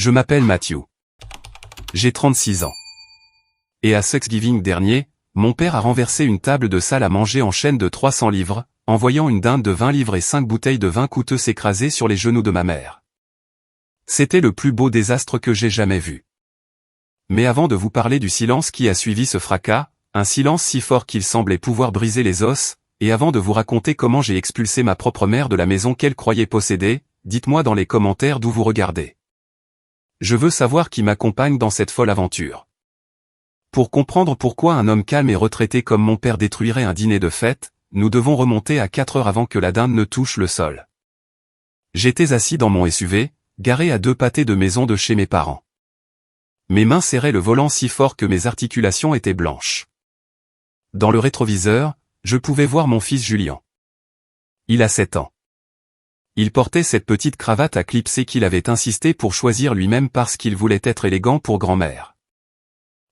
Je m'appelle Matthew. J'ai 36 ans. Et à Thanksgiving dernier, mon père a renversé une table de salle à manger en chaîne de 300 livres, en voyant une dinde de 20 livres et 5 bouteilles de vin coûteux s'écraser sur les genoux de ma mère. C'était le plus beau désastre que j'ai jamais vu. Mais avant de vous parler du silence qui a suivi ce fracas, un silence si fort qu'il semblait pouvoir briser les os, et avant de vous raconter comment j'ai expulsé ma propre mère de la maison qu'elle croyait posséder, dites-moi dans les commentaires d'où vous regardez. Je veux savoir qui m'accompagne dans cette folle aventure. Pour comprendre pourquoi un homme calme et retraité comme mon père détruirait un dîner de fête, nous devons remonter à 4 heures avant que la dinde ne touche le sol. J'étais assis dans mon SUV, garé à 2 pâtés de maison de chez mes parents. Mes mains serraient le volant si fort que mes articulations étaient blanches. Dans le rétroviseur, je pouvais voir mon fils Julien. Il a 7 ans. Il portait cette petite cravate à clipser qu'il avait insisté pour choisir lui-même parce qu'il voulait être élégant pour grand-mère.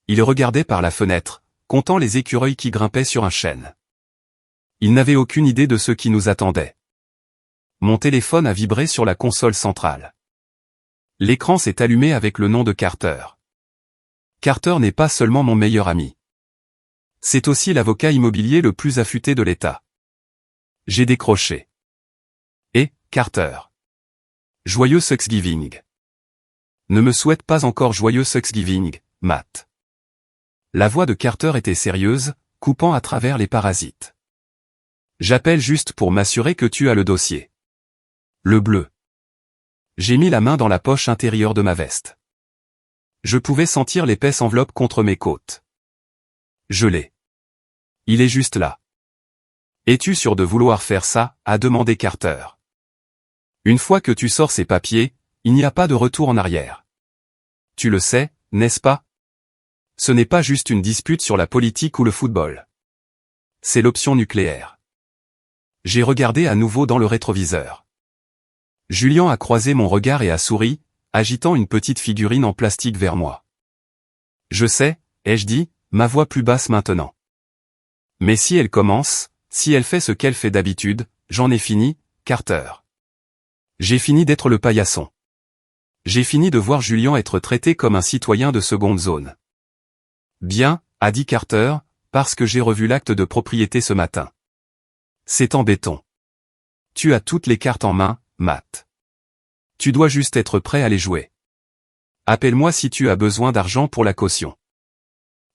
Il regardait par la fenêtre, comptant les écureuils qui grimpaient sur un chêne. Il n'avait aucune idée de ce qui nous attendait. Mon téléphone a vibré sur la console centrale. L'écran s'est allumé avec le nom de Carter. Carter n'est pas seulement mon meilleur ami. C'est aussi l'avocat immobilier le plus affûté de l'État. J'ai décroché. Et, Carter. Joyeux Thanksgiving. Ne me souhaite pas encore joyeux Thanksgiving, Matt. La voix de Carter était sérieuse, coupant à travers les parasites. J'appelle juste pour m'assurer que tu as le dossier. Le bleu. J'ai mis la main dans la poche intérieure de ma veste. Je pouvais sentir l'épaisse enveloppe contre mes côtes. Je l'ai. Il est juste là. Es-tu sûr de vouloir faire ça, a demandé Carter. Une fois que tu sors ces papiers, il n'y a pas de retour en arrière. Tu le sais, n'est-ce pas? Ce n'est pas juste une dispute sur la politique ou le football. C'est l'option nucléaire. J'ai regardé à nouveau dans le rétroviseur. Julien a croisé mon regard et a souri, agitant une petite figurine en plastique vers moi. Je sais, ai-je dit, ma voix plus basse maintenant. Mais si elle commence, si elle fait ce qu'elle fait d'habitude, j'en ai fini, Carter. J'ai fini d'être le paillasson. J'ai fini de voir Julien être traité comme un citoyen de seconde zone. Bien, a dit Carter, parce que j'ai revu l'acte de propriété ce matin. C'est en béton. Tu as toutes les cartes en main, Matt. Tu dois juste être prêt à les jouer. Appelle-moi si tu as besoin d'argent pour la caution.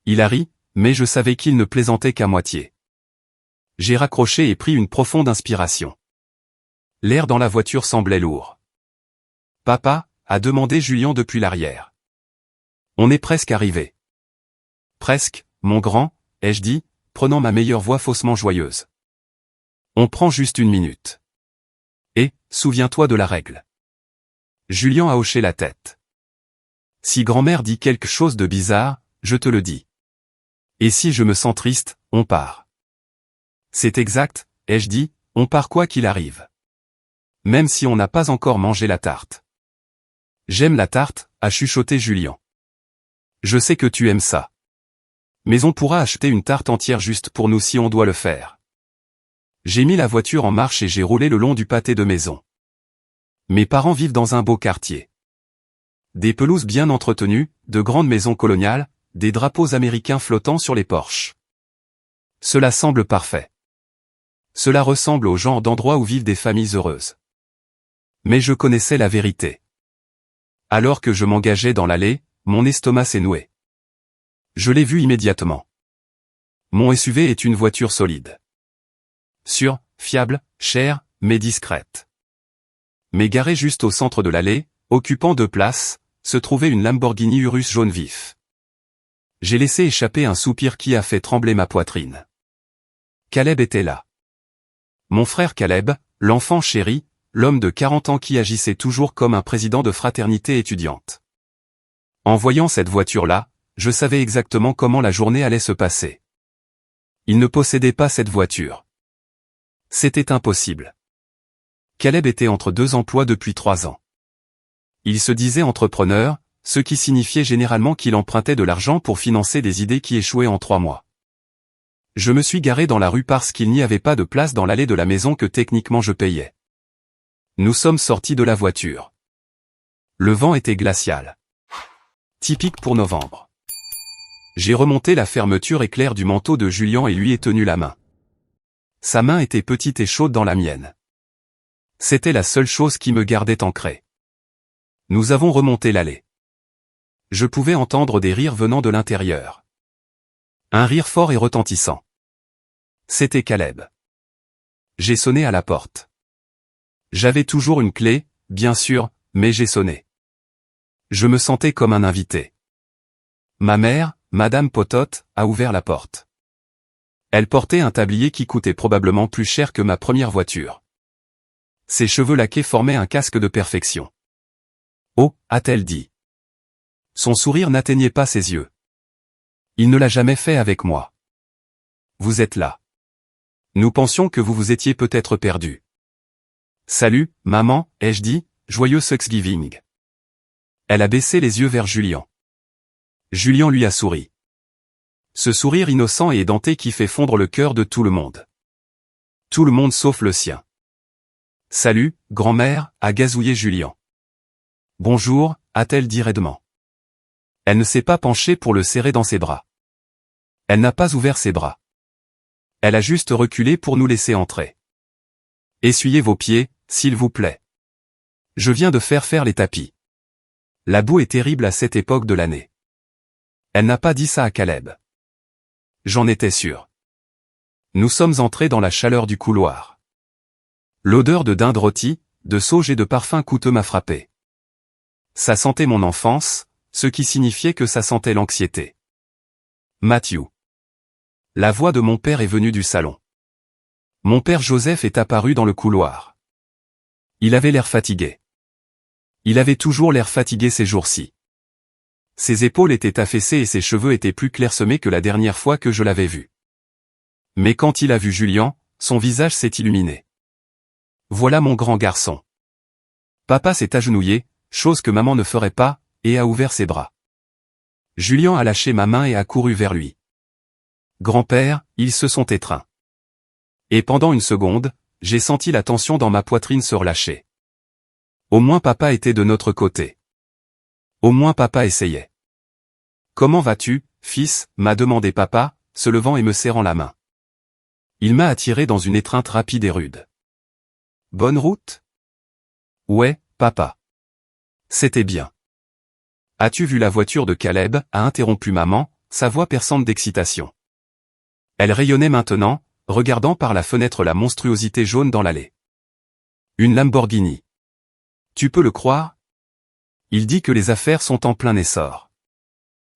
Il a ri, mais je savais qu'il ne plaisantait qu'à moitié. J'ai raccroché et pris une profonde inspiration. L'air dans la voiture semblait lourd. Papa, a demandé Julien depuis l'arrière. On est presque arrivé. Presque, mon grand, ai-je dit, prenant ma meilleure voix faussement joyeuse. On prend juste une minute. Et, souviens-toi de la règle. Julien a hoché la tête. Si grand-mère dit quelque chose de bizarre, je te le dis. Et si je me sens triste, on part. C'est exact, ai-je dit, on part quoi qu'il arrive. Même si on n'a pas encore mangé la tarte. J'aime la tarte, a chuchoté Julien. Je sais que tu aimes ça. Mais on pourra acheter une tarte entière juste pour nous si on doit le faire. J'ai mis la voiture en marche et j'ai roulé le long du pâté de maison. Mes parents vivent dans un beau quartier. Des pelouses bien entretenues, de grandes maisons coloniales, des drapeaux américains flottant sur les porches. Cela semble parfait. Cela ressemble au genre d'endroit où vivent des familles heureuses. Mais je connaissais la vérité. Alors que je m'engageais dans l'allée, mon estomac s'est noué. Je l'ai vu immédiatement. Mon SUV est une voiture solide. Sûre, fiable, chère, mais discrète. Mais garée juste au centre de l'allée, occupant 2 places, se trouvait une Lamborghini Urus jaune vif. J'ai laissé échapper un soupir qui a fait trembler ma poitrine. Caleb était là. Mon frère Caleb, l'enfant chéri, l'homme de 40 ans qui agissait toujours comme un président de fraternité étudiante. En voyant cette voiture-là, je savais exactement comment la journée allait se passer. Il ne possédait pas cette voiture. C'était impossible. Caleb était entre 2 emplois depuis 3 ans. Il se disait entrepreneur, ce qui signifiait généralement qu'il empruntait de l'argent pour financer des idées qui échouaient en 3 mois. Je me suis garé dans la rue parce qu'il n'y avait pas de place dans l'allée de la maison que techniquement je payais. Nous sommes sortis de la voiture. Le vent était glacial. Typique pour novembre. J'ai remonté la fermeture éclair du manteau de Julien et lui ai tenu la main. Sa main était petite et chaude dans la mienne. C'était la seule chose qui me gardait ancré. Nous avons remonté l'allée. Je pouvais entendre des rires venant de l'intérieur. Un rire fort et retentissant. C'était Caleb. J'ai sonné à la porte. J'avais toujours une clé, bien sûr, mais j'ai sonné. Je me sentais comme un invité. Ma mère, Madame Pototte, a ouvert la porte. Elle portait un tablier qui coûtait probablement plus cher que ma première voiture. Ses cheveux laqués formaient un casque de perfection. Oh, a-t-elle dit. Son sourire n'atteignait pas ses yeux. Il ne l'a jamais fait avec moi. Vous êtes là. Nous pensions que vous vous étiez peut-être perdu. Salut, maman, ai-je dit, joyeux Thanksgiving. Elle a baissé les yeux vers Julien. Julien lui a souri. Ce sourire innocent et édenté qui fait fondre le cœur de tout le monde. Tout le monde sauf le sien. Salut, grand-mère, a gazouillé Julien. Bonjour, a-t-elle dit raidement. Elle ne s'est pas penchée pour le serrer dans ses bras. Elle n'a pas ouvert ses bras. Elle a juste reculé pour nous laisser entrer. Essuyez vos pieds, s'il vous plaît. Je viens de faire les tapis. La boue est terrible à cette époque de l'année. Elle n'a pas dit ça à Caleb. J'en étais sûr. Nous sommes entrés dans la chaleur du couloir. L'odeur de dinde rôtie, de sauge et de parfum coûteux m'a frappé. Ça sentait mon enfance, ce qui signifiait que ça sentait l'anxiété. Matthew. La voix de mon père est venue du salon. Mon père Joseph est apparu dans le couloir. Il avait l'air fatigué. Il avait toujours l'air fatigué ces jours-ci. Ses épaules étaient affaissées et ses cheveux étaient plus clairsemés que la dernière fois que je l'avais vu. Mais quand il a vu Julien, son visage s'est illuminé. Voilà mon grand garçon. Papa s'est agenouillé, chose que maman ne ferait pas, et a ouvert ses bras. Julien a lâché ma main et a couru vers lui. Grand-père, ils se sont étreints. Et pendant une seconde, j'ai senti la tension dans ma poitrine se relâcher. Au moins papa était de notre côté. Au moins papa essayait. Comment vas-tu, fils, m'a demandé papa, se levant et me serrant la main. Il m'a attiré dans une étreinte rapide et rude. Bonne route? Ouais, papa. C'était bien. As-tu vu la voiture de Caleb? A interrompu maman, sa voix perçante d'excitation. Elle rayonnait maintenant, regardant par la fenêtre la monstruosité jaune dans l'allée. Une Lamborghini. Tu peux le croire? Il dit que les affaires sont en plein essor.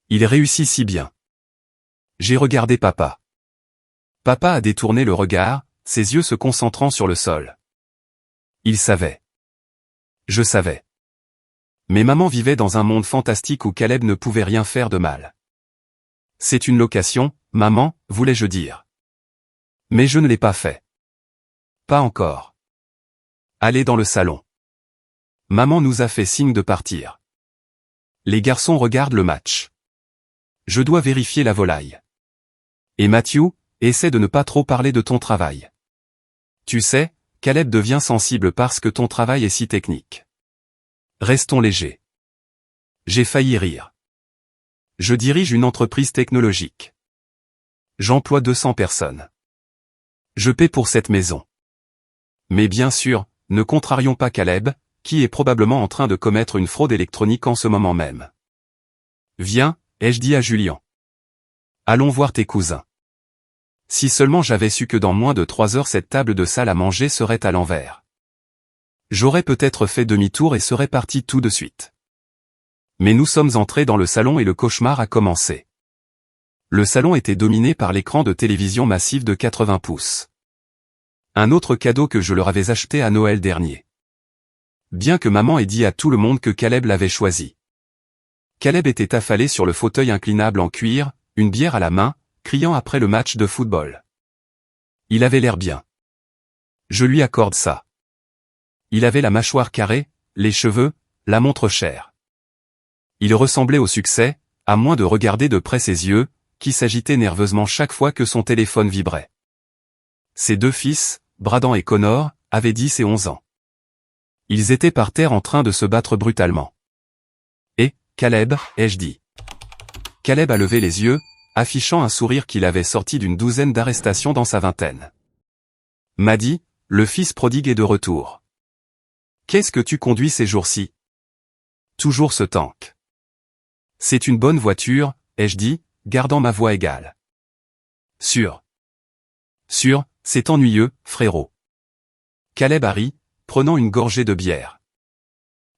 Il réussit si bien. J'ai regardé papa. Papa a détourné le regard, ses yeux se concentrant sur le sol. Il savait. Je savais. Mais maman vivait dans un monde fantastique où Caleb ne pouvait rien faire de mal. C'est une location, maman, voulais-je dire. Mais je ne l'ai pas fait. Pas encore. Allez dans le salon. Maman nous a fait signe de partir. Les garçons regardent le match. Je dois vérifier la volaille. Et Matthew, essaie de ne pas trop parler de ton travail. Tu sais, Caleb devient sensible parce que ton travail est si technique. Restons légers. J'ai failli rire. Je dirige une entreprise technologique. J'emploie 200 personnes. Je paie pour cette maison. Mais bien sûr, ne contrarions pas Caleb, qui est probablement en train de commettre une fraude électronique en ce moment même. Viens, ai-je dit à Julien. Allons voir tes cousins. Si seulement j'avais su que dans moins de 3 heures cette table de salle à manger serait à l'envers. J'aurais peut-être fait demi-tour et serais parti tout de suite. Mais nous sommes entrés dans le salon et le cauchemar a commencé. Le salon était dominé par l'écran de télévision massif de 80 pouces. Un autre cadeau que je leur avais acheté à Noël dernier. Bien que maman ait dit à tout le monde que Caleb l'avait choisi. Caleb était affalé sur le fauteuil inclinable en cuir, une bière à la main, criant après le match de football. Il avait l'air bien. Je lui accorde ça. Il avait la mâchoire carrée, les cheveux, la montre chère. Il ressemblait au succès, à moins de regarder de près ses yeux, qui s'agitaient nerveusement chaque fois que son téléphone vibrait. Ses 2 fils, Braden et Connor, avaient 10 et 11 ans. Ils étaient par terre en train de se battre brutalement. Caleb, ai-je dit. Caleb a levé les yeux, affichant un sourire qu'il avait sorti d'une douzaine d'arrestations dans sa vingtaine. M'a dit, le fils prodigue est de retour. Qu'est-ce que tu conduis ces jours-ci? Toujours ce tank. C'est une bonne voiture, ai-je dit, gardant ma voix égale. Sûr, c'est ennuyeux, frérot. Caleb a ri, prenant une gorgée de bière.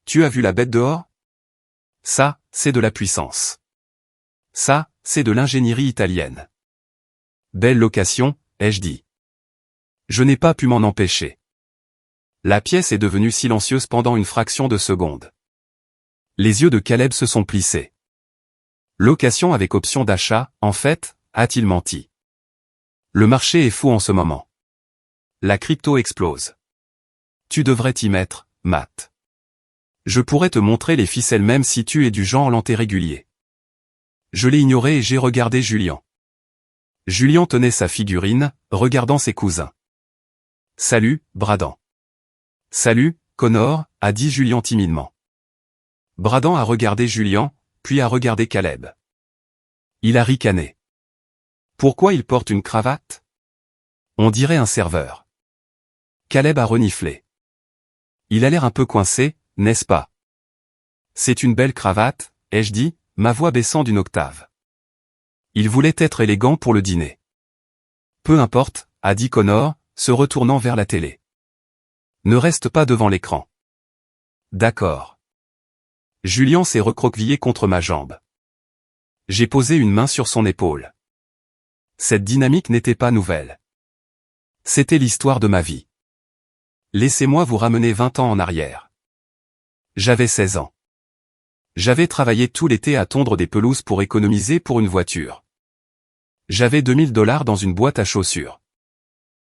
Tu as vu la bête dehors? Ça, c'est de la puissance. Ça, c'est de l'ingénierie italienne. Belle location, ai-je dit. Je n'ai pas pu m'en empêcher. La pièce est devenue silencieuse pendant une fraction de seconde. Les yeux de Caleb se sont plissés. Location avec option d'achat, en fait, a-t-il menti. Le marché est fou en ce moment. La crypto explose. Tu devrais t'y mettre, Matt. Je pourrais te montrer les ficelles même si tu es du genre l'antérégulier. Je l'ai ignoré et j'ai regardé Julian. Julian tenait sa figurine, regardant ses cousins. Salut, Bradan. Salut, Connor, a dit Julian timidement. Bradan a regardé Julian, puis a regardé Caleb. Il a ricané. Pourquoi il porte une cravate? On dirait un serveur. Caleb a reniflé. Il a l'air un peu coincé, n'est-ce pas? C'est une belle cravate, ai-je dit, ma voix baissant d'une octave. Il voulait être élégant pour le dîner. Peu importe, a dit Connor, se retournant vers la télé. Ne reste pas devant l'écran. D'accord. Julian s'est recroquevillé contre ma jambe. J'ai posé une main sur son épaule. Cette dynamique n'était pas nouvelle. C'était l'histoire de ma vie. Laissez-moi vous ramener 20 ans en arrière. J'avais 16 ans. J'avais travaillé tout l'été à tondre des pelouses pour économiser pour une voiture. J'avais $2000 dans une boîte à chaussures.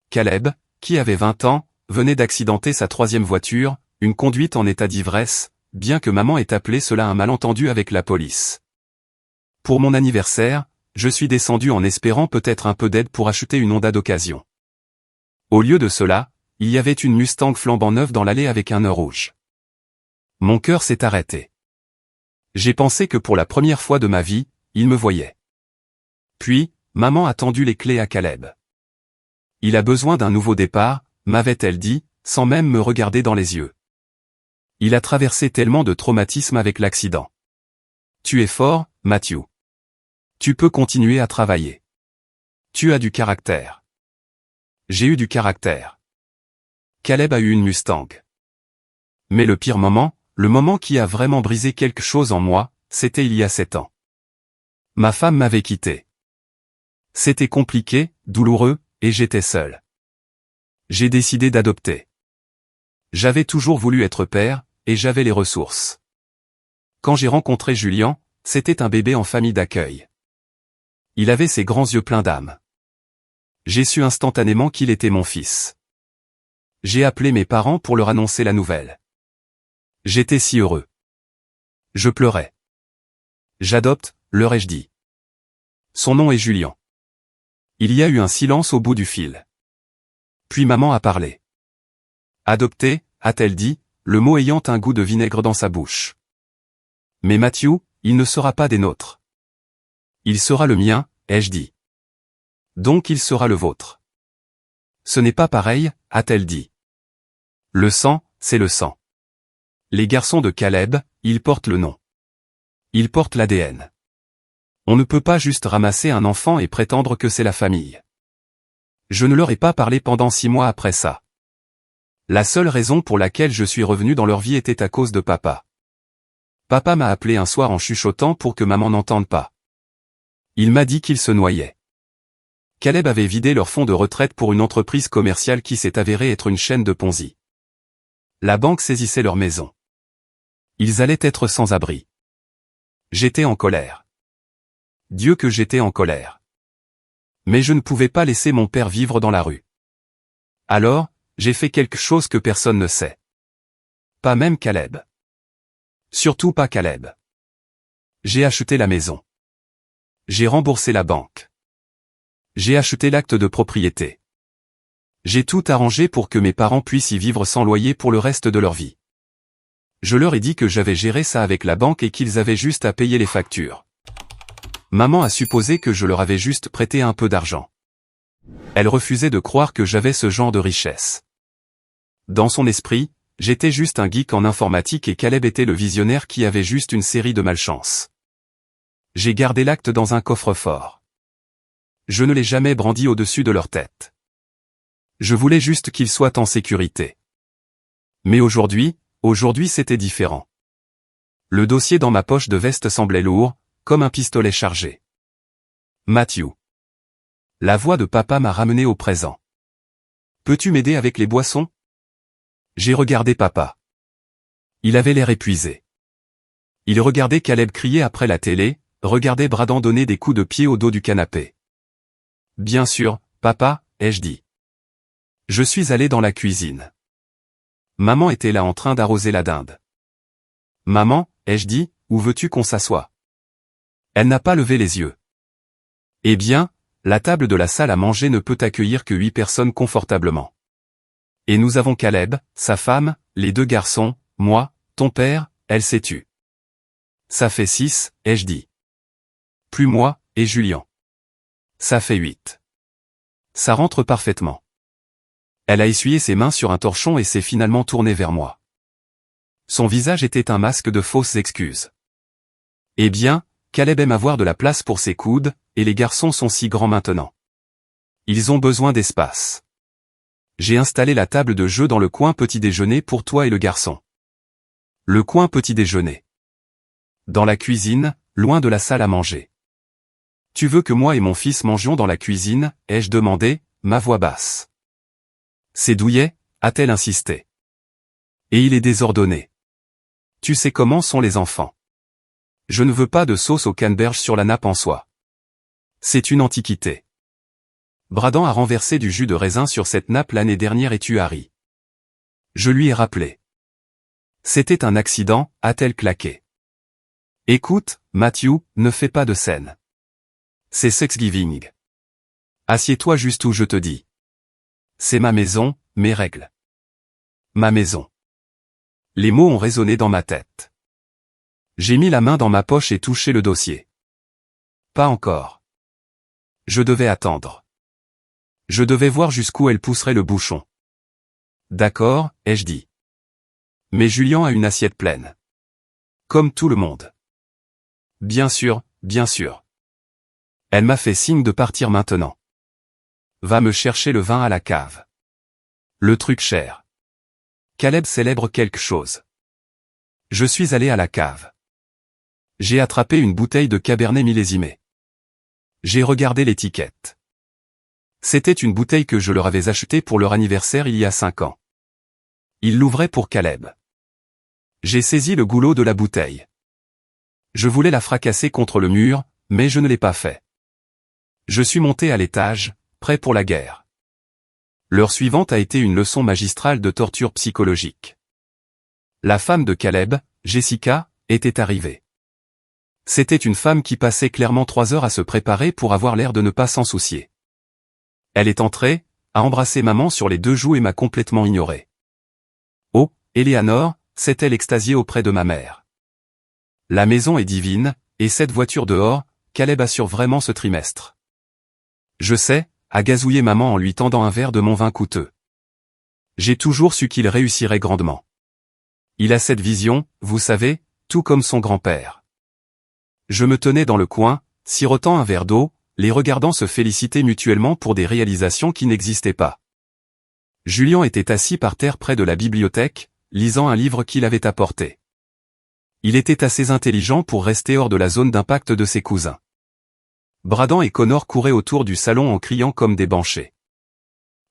Caleb, qui avait 20 ans, venait d'accidenter sa troisième voiture, une conduite en état d'ivresse, bien que maman ait appelé cela un malentendu avec la police. Pour mon anniversaire, je suis descendu en espérant peut-être un peu d'aide pour acheter une Honda d'occasion. Au lieu de cela, il y avait une Mustang flambant neuve dans l'allée avec un nœud rouge. Mon cœur s'est arrêté. J'ai pensé que pour la première fois de ma vie, il me voyait. Puis, maman a tendu les clés à Caleb. Il a besoin d'un nouveau départ, m'avait-elle dit, sans même me regarder dans les yeux. Il a traversé tellement de traumatismes avec l'accident. Tu es fort, Matthew. Tu peux continuer à travailler. Tu as du caractère. J'ai eu du caractère. Caleb a eu une Mustang. Mais le pire moment, le moment qui a vraiment brisé quelque chose en moi, c'était il y a 7 ans. Ma femme m'avait quitté. C'était compliqué, douloureux, et j'étais seul. J'ai décidé d'adopter. J'avais toujours voulu être père, et j'avais les ressources. Quand j'ai rencontré Julian, c'était un bébé en famille d'accueil. Il avait ses grands yeux pleins d'âme. J'ai su instantanément qu'il était mon fils. J'ai appelé mes parents pour leur annoncer la nouvelle. J'étais si heureux. Je pleurais. J'adopte, leur ai-je dit. Son nom est Julian. Il y a eu un silence au bout du fil. Puis maman a parlé. Adopter, a-t-elle dit, le mot ayant un goût de vinaigre dans sa bouche. Mais Matthew, il ne sera pas des nôtres. Il sera le mien, ai-je dit. Donc il sera le vôtre. Ce n'est pas pareil, a-t-elle dit. Le sang, c'est le sang. Les garçons de Caleb, ils portent le nom. Ils portent l'ADN. On ne peut pas juste ramasser un enfant et prétendre que c'est la famille. Je ne leur ai pas parlé pendant 6 mois après ça. La seule raison pour laquelle je suis revenu dans leur vie était à cause de papa. Papa m'a appelé un soir en chuchotant pour que maman n'entende pas. Il m'a dit qu'il se noyait. Caleb avait vidé leur fonds de retraite pour une entreprise commerciale qui s'est avérée être une chaîne de Ponzi. La banque saisissait leur maison. Ils allaient être sans abri. J'étais en colère. Dieu que j'étais en colère. Mais je ne pouvais pas laisser mon père vivre dans la rue. Alors, j'ai fait quelque chose que personne ne sait. Pas même Caleb. Surtout pas Caleb. J'ai acheté la maison. J'ai remboursé la banque. J'ai acheté l'acte de propriété. J'ai tout arrangé pour que mes parents puissent y vivre sans loyer pour le reste de leur vie. Je leur ai dit que j'avais géré ça avec la banque et qu'ils avaient juste à payer les factures. Maman a supposé que je leur avais juste prêté un peu d'argent. Elle refusait de croire que j'avais ce genre de richesse. Dans son esprit, j'étais juste un geek en informatique et Caleb était le visionnaire qui avait juste une série de malchance. J'ai gardé l'acte dans un coffre-fort. Je ne l'ai jamais brandi au-dessus de leur tête. Je voulais juste qu'ils soient en sécurité. Mais aujourd'hui c'était différent. Le dossier dans ma poche de veste semblait lourd, comme un pistolet chargé. Matthew. La voix de papa m'a ramené au présent. Peux-tu m'aider avec les boissons? J'ai regardé papa. Il avait l'air épuisé. Il regardait Caleb crier après la télé, regardait Bradan donner des coups de pied au dos du canapé. Bien sûr, papa, ai-je dit. Je suis allé dans la cuisine. Maman était là en train d'arroser la dinde. Maman, ai-je dit, où veux-tu qu'on s'assoie? Elle n'a pas levé les yeux. Eh bien, la table de la salle à manger ne peut accueillir que 8 personnes confortablement. Et nous avons Caleb, sa femme, les 2 garçons, moi, ton père, elle s'est tue. Ça fait 6, ai-je dit. Plus moi, et Julien. Ça fait 8. Ça rentre parfaitement. Elle a essuyé ses mains sur un torchon et s'est finalement tournée vers moi. Son visage était un masque de fausses excuses. Eh bien, Caleb aime avoir de la place pour ses coudes, et les garçons sont si grands maintenant. Ils ont besoin d'espace. J'ai installé la table de jeu dans le coin petit déjeuner pour toi et le garçon. Le coin petit déjeuner. Dans la cuisine, loin de la salle à manger. Tu veux que moi et mon fils mangions dans la cuisine, ai-je demandé, ma voix basse. C'est douillet, a-t-elle insisté. Et il est désordonné. Tu sais comment sont les enfants. Je ne veux pas de sauce au canneberge sur la nappe en soie. C'est une antiquité. Bradan a renversé du jus de raisin sur cette nappe l'année dernière et tu as ri. Je lui ai rappelé. C'était un accident, a-t-elle claqué. Écoute, Matthew, ne fais pas de scène. C'est Thanksgiving. Assieds-toi juste où je te dis. C'est ma maison, mes règles. Ma maison. Les mots ont résonné dans ma tête. J'ai mis la main dans ma poche et touché le dossier. Pas encore. Je devais attendre. Je devais voir jusqu'où elle pousserait le bouchon. D'accord, ai-je dit. Mais Julien a une assiette pleine. Comme tout le monde. Bien sûr, bien sûr. Elle m'a fait signe de partir maintenant. Va me chercher le vin à la cave. Le truc cher. Caleb célèbre quelque chose. Je suis allé à la cave. J'ai attrapé une bouteille de Cabernet millésimé. J'ai regardé l'étiquette. C'était une bouteille que je leur avais achetée pour leur anniversaire il y a 5 ans. Ils l'ouvraient pour Caleb. J'ai saisi le goulot de la bouteille. Je voulais la fracasser contre le mur, mais je ne l'ai pas fait. Je suis monté à l'étage, prêt pour la guerre. L'heure suivante a été une leçon magistrale de torture psychologique. La femme de Caleb, Jessica, était arrivée. C'était une femme qui passait clairement 3 heures à se préparer pour avoir l'air de ne pas s'en soucier. Elle est entrée, a embrassé maman sur les 2 joues et m'a complètement ignoré. Oh, Eleanor, s'est-elle extasiée auprès de ma mère. La maison est divine, et cette voiture dehors, Caleb assure vraiment ce trimestre. Je sais, a gazouillé maman en lui tendant un verre de mon vin coûteux. J'ai toujours su qu'il réussirait grandement. Il a cette vision, vous savez, tout comme son grand-père. Je me tenais dans le coin, sirotant un verre d'eau, les regardant se féliciter mutuellement pour des réalisations qui n'existaient pas. Julien était assis par terre près de la bibliothèque, lisant un livre qu'il avait apporté. Il était assez intelligent pour rester hors de la zone d'impact de ses cousins. Bradan et Connor couraient autour du salon en criant comme des banchés.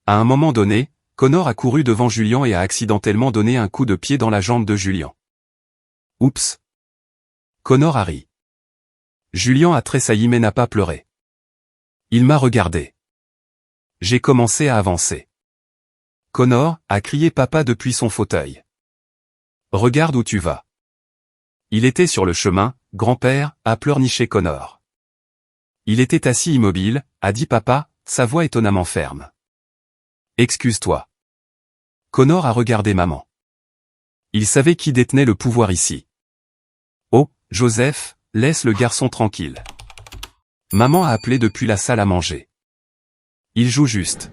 À un moment donné, Connor a couru devant Julien et a accidentellement donné un coup de pied dans la jambe de Julien. Oups. Connor a ri. Julien a tressailli mais n'a pas pleuré. Il m'a regardé. J'ai commencé à avancer. Connor, a crié papa depuis son fauteuil. Regarde où tu vas. Il était sur le chemin, grand-père, a pleurniché Connor. Il était assis immobile, a dit papa, sa voix étonnamment ferme. Excuse-toi. Connor a regardé maman. Il savait qui détenait le pouvoir ici. Oh, Joseph, laisse le garçon tranquille. Maman a appelé depuis la salle à manger. Il joue juste.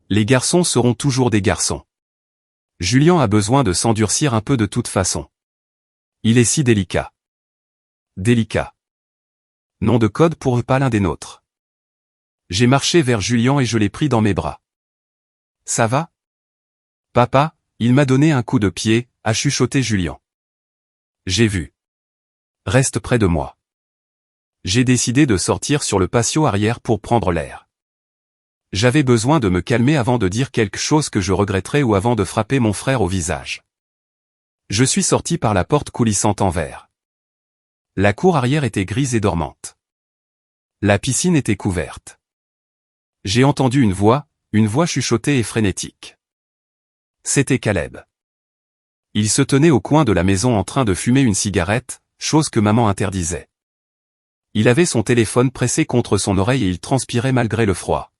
Les garçons seront toujours des garçons. Julien a besoin de s'endurcir un peu de toute façon. Il est si délicat. Délicat. Nom de code pour pas l'un des nôtres. J'ai marché vers Julien et je l'ai pris dans mes bras. Ça va? Papa, il m'a donné un coup de pied, a chuchoté Julien. J'ai vu. Reste près de moi. J'ai décidé de sortir sur le patio arrière pour prendre l'air. J'avais besoin de me calmer avant de dire quelque chose que je regretterais ou avant de frapper mon frère au visage. Je suis sorti par la porte coulissante en verre. La cour arrière était grise et dormante. La piscine était couverte. J'ai entendu une voix chuchotée et frénétique. C'était Caleb. Il se tenait au coin de la maison en train de fumer une cigarette, chose que maman interdisait. Il avait son téléphone pressé contre son oreille et il transpirait malgré le froid.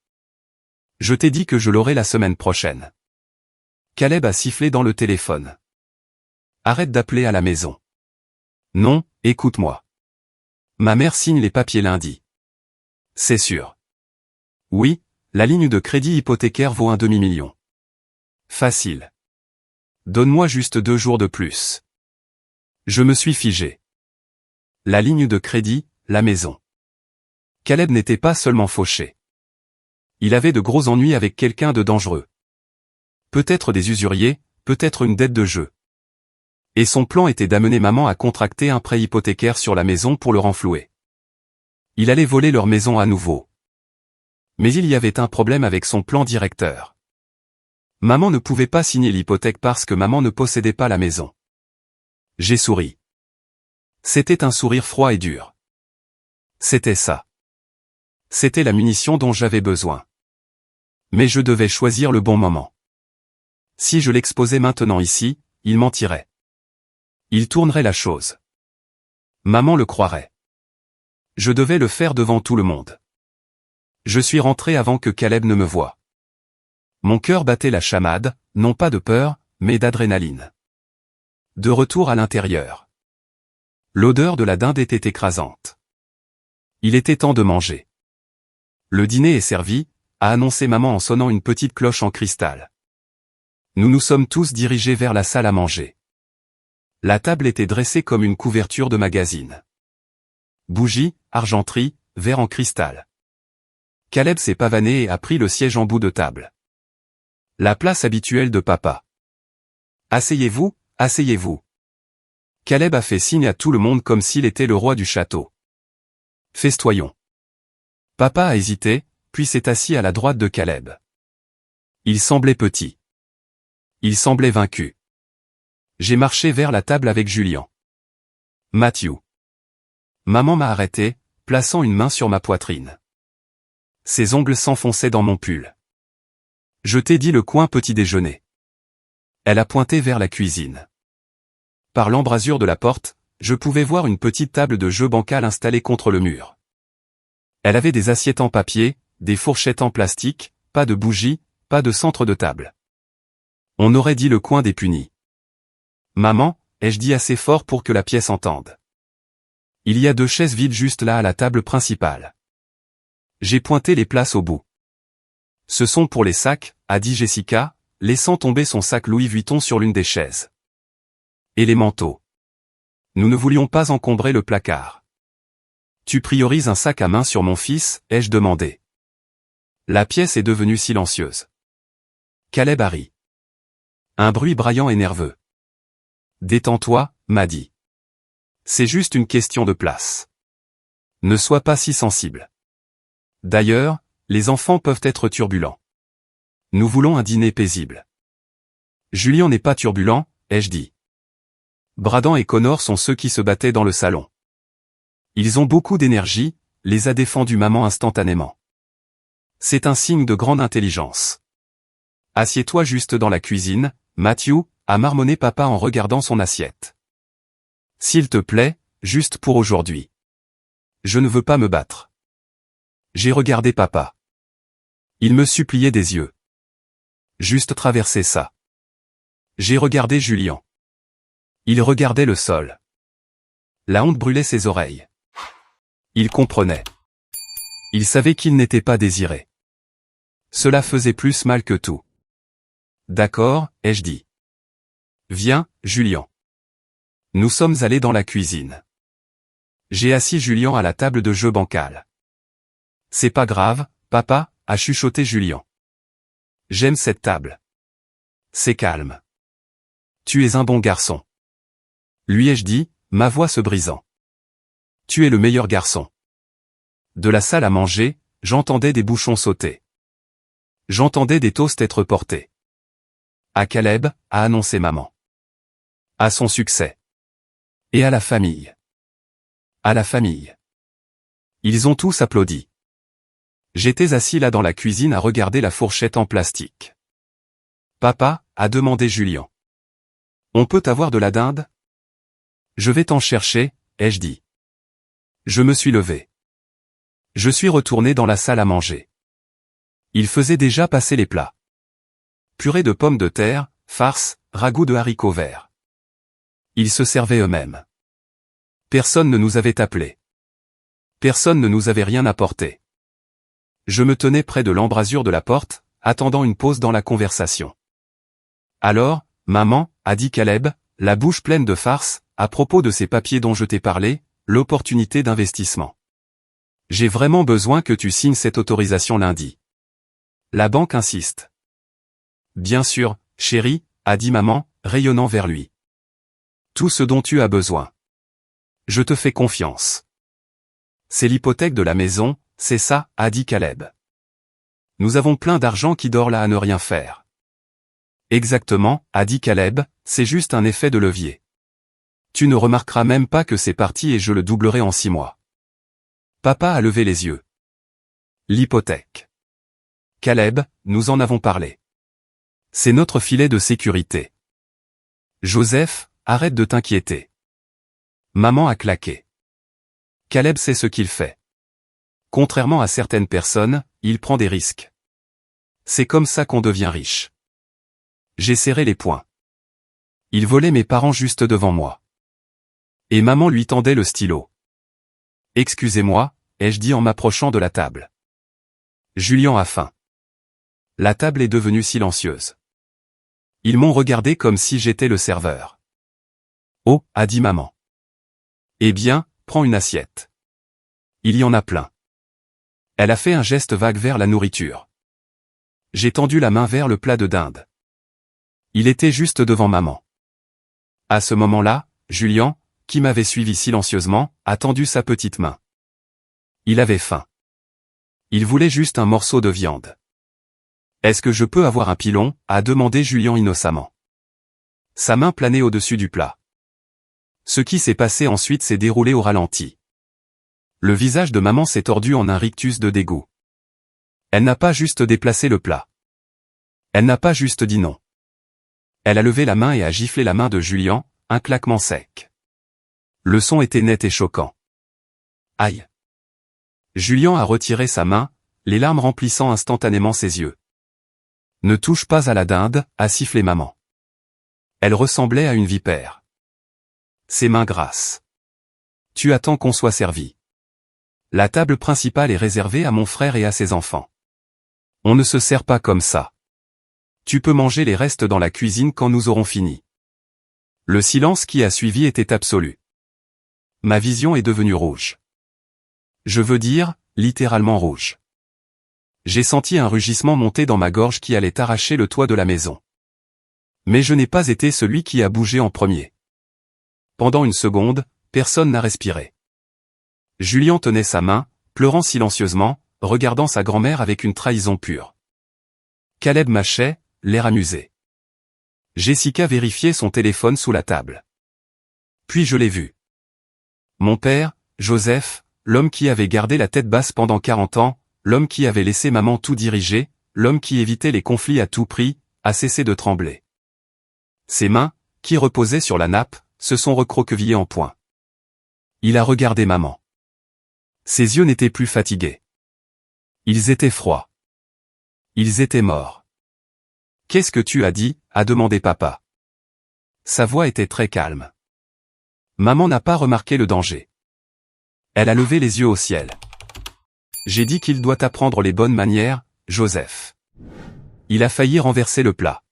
Je t'ai dit que je l'aurai la semaine prochaine. Caleb a sifflé dans le téléphone. Arrête d'appeler à la maison. Non, écoute-moi. Ma mère signe les papiers lundi. C'est sûr. Oui, la ligne de crédit hypothécaire vaut un demi-million. Facile. Donne-moi juste 2 jours de plus. Je me suis figé. La ligne de crédit, la maison. Caleb n'était pas seulement fauché. Il avait de gros ennuis avec quelqu'un de dangereux. Peut-être des usuriers, peut-être une dette de jeu. Et son plan était d'amener maman à contracter un prêt hypothécaire sur la maison pour le renflouer. Il allait voler leur maison à nouveau. Mais il y avait un problème avec son plan directeur. Maman ne pouvait pas signer l'hypothèque parce que maman ne possédait pas la maison. J'ai souri. C'était un sourire froid et dur. C'était ça. C'était la munition dont j'avais besoin. Mais je devais choisir le bon moment. Si je l'exposais maintenant ici, il mentirait. Il tournerait la chose. Maman le croirait. Je devais le faire devant tout le monde. Je suis rentré avant que Caleb ne me voie. Mon cœur battait la chamade, non pas de peur, mais d'adrénaline. De retour à l'intérieur. L'odeur de la dinde était écrasante. Il était temps de manger. Le dîner est servi, a annoncé maman en sonnant une petite cloche en cristal. Nous nous sommes tous dirigés vers la salle à manger. La table était dressée comme une couverture de magazine. Bougies, argenterie, verre en cristal. Caleb s'est pavané et a pris le siège en bout de table. La place habituelle de papa. Asseyez-vous, asseyez-vous. Caleb a fait signe à tout le monde comme s'il était le roi du château. Festoyons. Papa a hésité, puis s'est assis à la droite de Caleb. Il semblait petit. Il semblait vaincu. J'ai marché vers la table avec Julien. Matthew. Maman m'a arrêté, plaçant une main sur ma poitrine. Ses ongles s'enfonçaient dans mon pull. Je t'ai dit le coin petit déjeuner. Elle a pointé vers la cuisine. Par l'embrasure de la porte, je pouvais voir une petite table de jeu bancale installée contre le mur. Elle avait des assiettes en papier, des fourchettes en plastique, pas de bougies, pas de centre de table. On aurait dit le coin des punis. Maman, ai-je dit assez fort pour que la pièce entende. Il y a 2 chaises vides juste là à la table principale. J'ai pointé les places au bout. Ce sont pour les sacs, a dit Jessica, laissant tomber son sac Louis Vuitton sur l'une des chaises. Et les manteaux. Nous ne voulions pas encombrer le placard. Tu priorises un sac à main sur mon fils, ai-je demandé. La pièce est devenue silencieuse. Caleb a ri. Un bruit braillant et nerveux. Détends-toi, m'a dit. C'est juste une question de place. Ne sois pas si sensible. D'ailleurs, les enfants peuvent être turbulents. Nous voulons un dîner paisible. Julien n'est pas turbulent, ai-je dit. Bradan et Connor sont ceux qui se battaient dans le salon. Ils ont beaucoup d'énergie, les a défendus maman instantanément. C'est un signe de grande intelligence. Assieds-toi juste dans la cuisine, Matthew, a marmonné papa en regardant son assiette. S'il te plaît, juste pour aujourd'hui. Je ne veux pas me battre. J'ai regardé papa. Il me suppliait des yeux. Juste traverser ça. J'ai regardé Julien. Il regardait le sol. La honte brûlait ses oreilles. Il comprenait. Il savait qu'il n'était pas désiré. Cela faisait plus mal que tout. D'accord, ai-je dit. Viens, Julian. Nous sommes allés dans la cuisine. J'ai assis Julian à la table de jeu bancale. C'est pas grave, papa, a chuchoté Julian. J'aime cette table. C'est calme. Tu es un bon garçon. Lui ai-je dit, ma voix se brisant. Tu es le meilleur garçon. De la salle à manger, j'entendais des bouchons sauter. J'entendais des toasts être portés. À Caleb, a annoncé maman. À son succès. Et à la famille. À la famille. Ils ont tous applaudi. J'étais assis là dans la cuisine à regarder la fourchette en plastique. Papa, a demandé Julian. On peut avoir de la dinde? Je vais t'en chercher, ai-je dit. Je me suis levé. Je suis retourné dans la salle à manger. Il faisait déjà passer les plats. Purée de pommes de terre, farce, ragoût de haricots verts. Ils se servaient eux-mêmes. Personne ne nous avait appelés. Personne ne nous avait rien apporté. Je me tenais près de l'embrasure de la porte, attendant une pause dans la conversation. Alors, maman, a dit Caleb, la bouche pleine de farce, à propos de ces papiers dont je t'ai parlé, l'opportunité d'investissement. J'ai vraiment besoin que tu signes cette autorisation lundi. La banque insiste. Bien sûr, chérie, a dit maman, rayonnant vers lui. Tout ce dont tu as besoin. Je te fais confiance. C'est l'hypothèque de la maison, c'est ça, a dit Caleb. Nous avons plein d'argent qui dort là à ne rien faire. Exactement, a dit Caleb, c'est juste un effet de levier. Tu ne remarqueras même pas que c'est parti et je le doublerai en 6 mois. Papa a levé les yeux. L'hypothèque. Caleb, nous en avons parlé. C'est notre filet de sécurité. Joseph, arrête de t'inquiéter. Maman a claqué. Caleb sait ce qu'il fait. Contrairement à certaines personnes, il prend des risques. C'est comme ça qu'on devient riche. J'ai serré les poings. Il volait mes parents juste devant moi. Et maman lui tendait le stylo. Excusez-moi, ai-je dit en m'approchant de la table. Julian a faim. La table est devenue silencieuse. Ils m'ont regardé comme si j'étais le serveur. Oh, a dit maman. Eh bien, prends une assiette. Il y en a plein. Elle a fait un geste vague vers la nourriture. J'ai tendu la main vers le plat de dinde. Il était juste devant maman. À ce moment-là, Julian, qui m'avait suivi silencieusement, a tendu sa petite main. Il avait faim. Il voulait juste un morceau de viande. Est-ce que je peux avoir un pilon, a demandé Julian innocemment. Sa main planait au-dessus du plat. Ce qui s'est passé ensuite s'est déroulé au ralenti. Le visage de maman s'est tordu en un rictus de dégoût. Elle n'a pas juste déplacé le plat. Elle n'a pas juste dit non. Elle a levé la main et a giflé la main de Julian, un claquement sec. Le son était net et choquant. Aïe. Julian a retiré sa main, les larmes remplissant instantanément ses yeux. Ne touche pas à la dinde, a sifflé maman. Elle ressemblait à une vipère. Ses mains grasses. Tu attends qu'on soit servi. La table principale est réservée à mon frère et à ses enfants. On ne se sert pas comme ça. Tu peux manger les restes dans la cuisine quand nous aurons fini. Le silence qui a suivi était absolu. Ma vision est devenue rouge. Je veux dire, littéralement rouge. J'ai senti un rugissement monter dans ma gorge qui allait arracher le toit de la maison. Mais je n'ai pas été celui qui a bougé en premier. Pendant une seconde, personne n'a respiré. Julian tenait sa main, pleurant silencieusement, regardant sa grand-mère avec une trahison pure. Caleb mâchait, l'air amusé. Jessica vérifiait son téléphone sous la table. Puis je l'ai vu. Mon père, Joseph, l'homme qui avait gardé la tête basse pendant 40 ans, l'homme qui avait laissé maman tout diriger, l'homme qui évitait les conflits à tout prix, a cessé de trembler. Ses mains, qui reposaient sur la nappe, se sont recroquevillées en poing. Il a regardé maman. Ses yeux n'étaient plus fatigués. Ils étaient froids. Ils étaient morts. « Qu'est-ce que tu as dit ?» a demandé papa. Sa voix était très calme. Maman n'a pas remarqué le danger. Elle a levé les yeux au ciel. J'ai dit qu'il doit apprendre les bonnes manières, Joseph. Il a failli renverser le plat.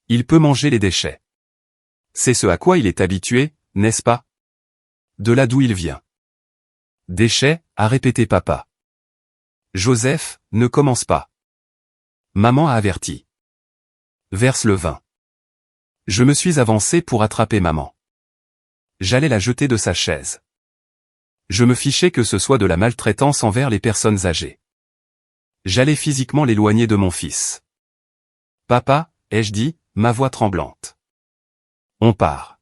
Il peut manger les déchets. C'est ce à quoi il est habitué, n'est-ce pas? De là d'où il vient. Déchets, a répété papa. Joseph, ne commence pas. Maman a averti. Verse le vin. Je me suis avancé pour attraper maman. J'allais la jeter de sa chaise. Je me fichais que ce soit de la maltraitance envers les personnes âgées. J'allais physiquement l'éloigner de mon fils. Papa, ai-je dit, ma voix tremblante. On part.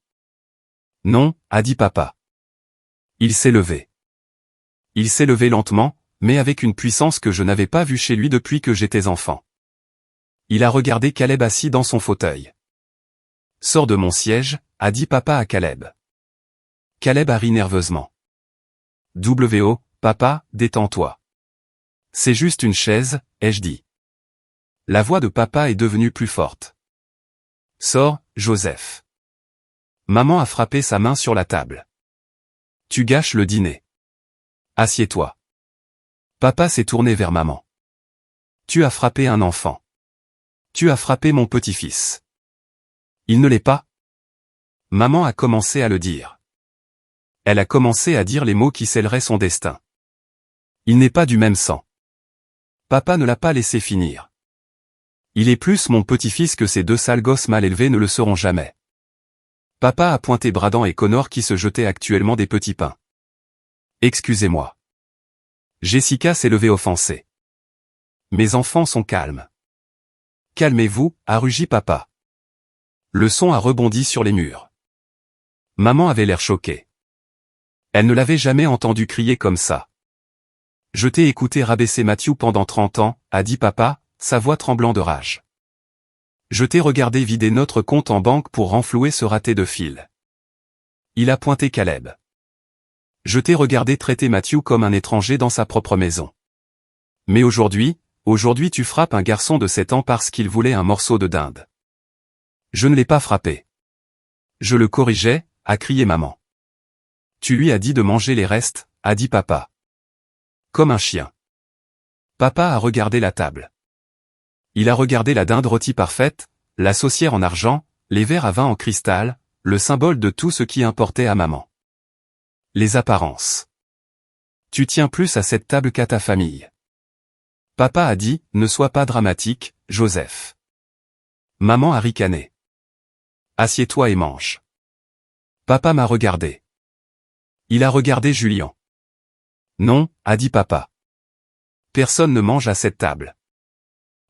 Non, a dit papa. Il s'est levé. Il s'est levé lentement, mais avec une puissance que je n'avais pas vue chez lui depuis que j'étais enfant. Il a regardé Caleb assis dans son fauteuil. Sors de mon siège, a dit papa à Caleb. Caleb a ri nerveusement. W.O., papa, détends-toi. C'est juste une chaise, ai-je dit. La voix de papa est devenue plus forte. Sors, Joseph. Maman a frappé sa main sur la table. Tu gâches le dîner. Assieds-toi. Papa s'est tourné vers maman. Tu as frappé un enfant. Tu as frappé mon petit-fils. Il ne l'est pas. Maman a commencé à le dire. Elle a commencé à dire les mots qui scelleraient son destin. Il n'est pas du même sang. Papa ne l'a pas laissé finir. Il est plus mon petit-fils que ces deux sales gosses mal élevés ne le seront jamais. Papa a pointé Bradan et Connor qui se jetaient actuellement des petits pains. Excusez-moi. Jessica s'est levée offensée. Mes enfants sont calmes. Calmez-vous, a rugi papa. Le son a rebondi sur les murs. Maman avait l'air choquée. Elle ne l'avait jamais entendu crier comme ça. Je t'ai écouté rabaisser Matthew pendant 30 ans, a dit papa, sa voix tremblant de rage. Je t'ai regardé vider notre compte en banque pour renflouer ce raté de fil. Il a pointé Caleb. Je t'ai regardé traiter Matthew comme un étranger dans sa propre maison. Mais aujourd'hui tu frappes un garçon de 7 ans parce qu'il voulait un morceau de dinde. Je ne l'ai pas frappé. Je le corrigeais, a crié maman. Tu lui as dit de manger les restes, a dit papa. Comme un chien. Papa a regardé la table. Il a regardé la dinde rôtie parfaite, la saucière en argent, les verres à vin en cristal, le symbole de tout ce qui importait à maman. Les apparences. Tu tiens plus à cette table qu'à ta famille. Papa a dit, ne sois pas dramatique, Joseph. Maman a ricané. Assieds-toi et mange. Papa m'a regardé. Il a regardé Julien. Non, a dit papa. Personne ne mange à cette table.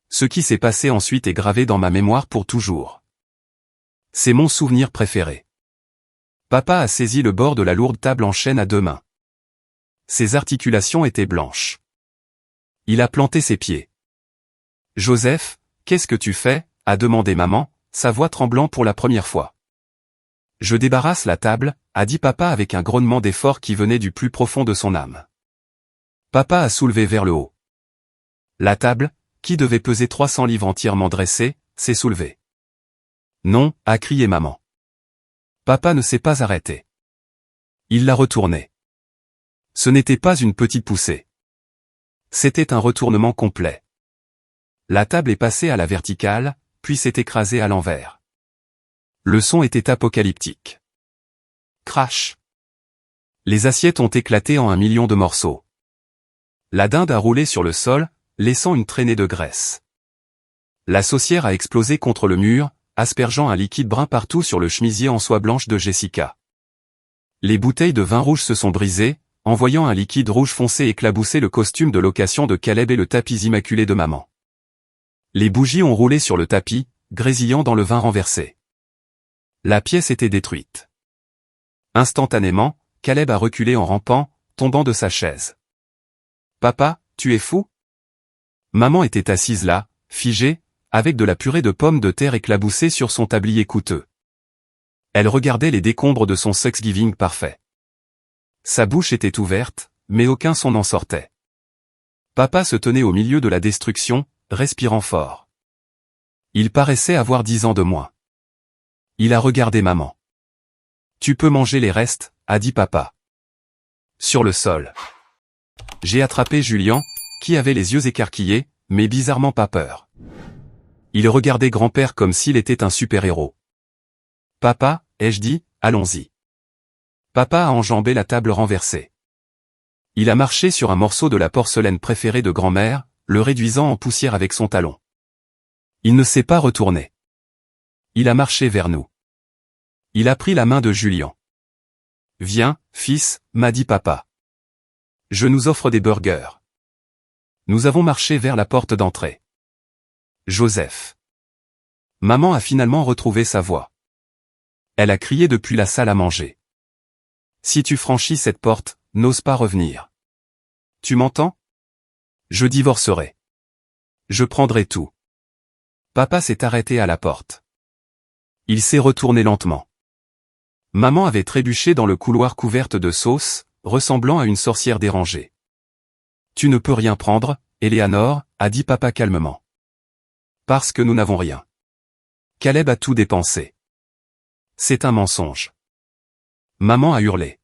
Ce qui s'est passé ensuite est gravé dans ma mémoire pour toujours. C'est mon souvenir préféré. Papa a saisi le bord de la lourde table en chêne à deux mains. Ses articulations étaient blanches. Il a planté ses pieds. Joseph, qu'est-ce que tu fais? A demandé maman, sa voix tremblant pour la première fois. Je débarrasse la table, a dit papa avec un grognement d'effort qui venait du plus profond de son âme. Papa a soulevé vers le haut. La table, qui devait peser 300 livres entièrement dressée, s'est soulevée. Non, a crié maman. Papa ne s'est pas arrêté. Il l'a retournée. Ce n'était pas une petite poussée. C'était un retournement complet. La table est passée à la verticale, puis s'est écrasée à l'envers. Le son était apocalyptique. Crash. Les assiettes ont éclaté en 1 million de morceaux. La dinde a roulé sur le sol, laissant une traînée de graisse. La saucière a explosé contre le mur, aspergeant un liquide brun partout sur le chemisier en soie blanche de Jessica. Les bouteilles de vin rouge se sont brisées, envoyant un liquide rouge foncé éclabousser le costume de location de Caleb et le tapis immaculé de maman. Les bougies ont roulé sur le tapis, grésillant dans le vin renversé. La pièce était détruite. Instantanément, Caleb a reculé en rampant, tombant de sa chaise. « Papa, tu es fou ?» Maman était assise là, figée, avec de la purée de pommes de terre éclaboussée sur son tablier coûteux. Elle regardait les décombres de son Thanksgiving parfait. Sa bouche était ouverte, mais aucun son n'en sortait. Papa se tenait au milieu de la destruction, respirant fort. Il paraissait avoir 10 ans de moins. Il a regardé maman. Tu peux manger les restes, a dit papa. Sur le sol. J'ai attrapé Julien, qui avait les yeux écarquillés, mais bizarrement pas peur. Il regardait grand-père comme s'il était un super-héros. Papa, ai-je dit, allons-y. Papa a enjambé la table renversée. Il a marché sur un morceau de la porcelaine préférée de grand-mère, le réduisant en poussière avec son talon. Il ne s'est pas retourné. Il a marché vers nous. Il a pris la main de Julien. « Viens, fils, m'a dit papa. Je nous offre des burgers. » Nous avons marché vers la porte d'entrée. Joseph. Maman a finalement retrouvé sa voix. Elle a crié depuis la salle à manger. Si tu franchis cette porte, n'ose pas revenir. Tu m'entends? Je divorcerai. Je prendrai tout. Papa s'est arrêté à la porte. Il s'est retourné lentement. Maman avait trébuché dans le couloir couverte de sauce, ressemblant à une sorcière dérangée. Tu ne peux rien prendre, Éléanore, a dit papa calmement. Parce que nous n'avons rien. Caleb a tout dépensé. C'est un mensonge. Maman a hurlé.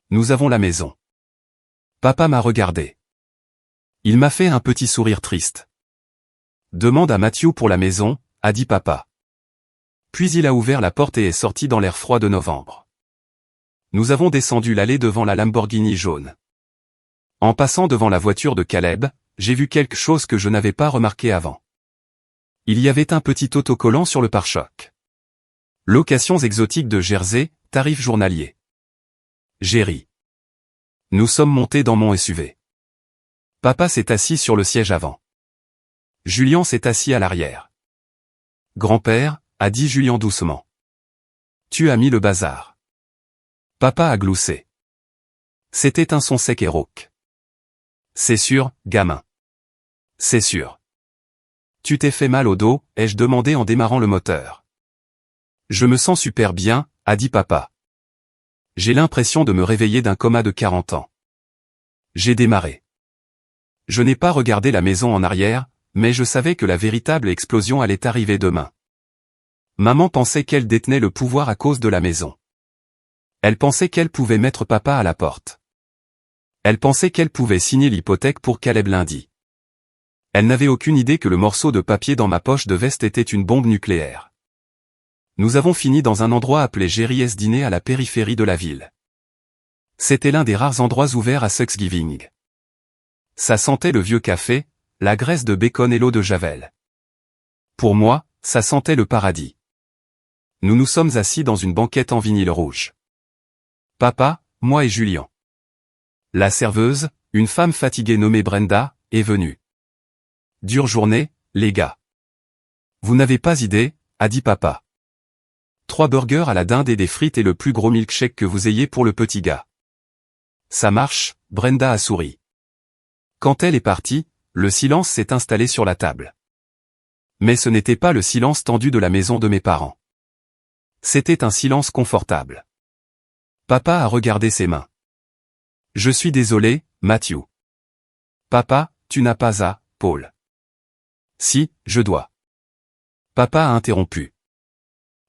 Nous avons la maison. Papa m'a regardé. Il m'a fait un petit sourire triste. Demande à Matthew pour la maison, a dit papa. Puis il a ouvert la porte et est sorti dans l'air froid de novembre. Nous avons descendu l'allée devant la Lamborghini jaune. En passant devant la voiture de Caleb, j'ai vu quelque chose que je n'avais pas remarqué avant. Il y avait un petit autocollant sur le pare-choc. Locations exotiques de Jersey, tarif journalier. J'ai ri. Nous sommes montés dans mon SUV. Papa s'est assis sur le siège avant. Julien s'est assis à l'arrière. Grand-père, a dit Julien doucement. Tu as mis le bazar. Papa a gloussé. C'était un son sec et rauque. C'est sûr, gamin. C'est sûr. Tu t'es fait mal au dos, ai-je demandé en démarrant le moteur. Je me sens super bien, a dit papa. J'ai l'impression de me réveiller d'un coma de 40 ans. J'ai démarré. Je n'ai pas regardé la maison en arrière, mais je savais que la véritable explosion allait arriver demain. Maman pensait qu'elle détenait le pouvoir à cause de la maison. Elle pensait qu'elle pouvait mettre papa à la porte. Elle pensait qu'elle pouvait signer l'hypothèque pour Caleb lundi. Elle n'avait aucune idée que le morceau de papier dans ma poche de veste était une bombe nucléaire. Nous avons fini dans un endroit appelé Jerry's Diner à la périphérie de la ville. C'était l'un des rares endroits ouverts à Thanksgiving. Ça sentait le vieux café, la graisse de bacon et l'eau de javel. Pour moi, ça sentait le paradis. Nous nous sommes assis dans une banquette en vinyle rouge. Papa, moi et Julien. La serveuse, une femme fatiguée nommée Brenda, est venue. Dure journée, les gars. Vous n'avez pas idée, a dit papa. 3 burgers à la dinde et des frites et le plus gros milkshake que vous ayez pour le petit gars. Ça marche, Brenda a souri. Quand elle est partie, le silence s'est installé sur la table. Mais ce n'était pas le silence tendu de la maison de mes parents. C'était un silence confortable. Papa a regardé ses mains. Je suis désolé, Matthew. Papa, tu n'as pas à, Paul. Si, je dois. Papa a interrompu.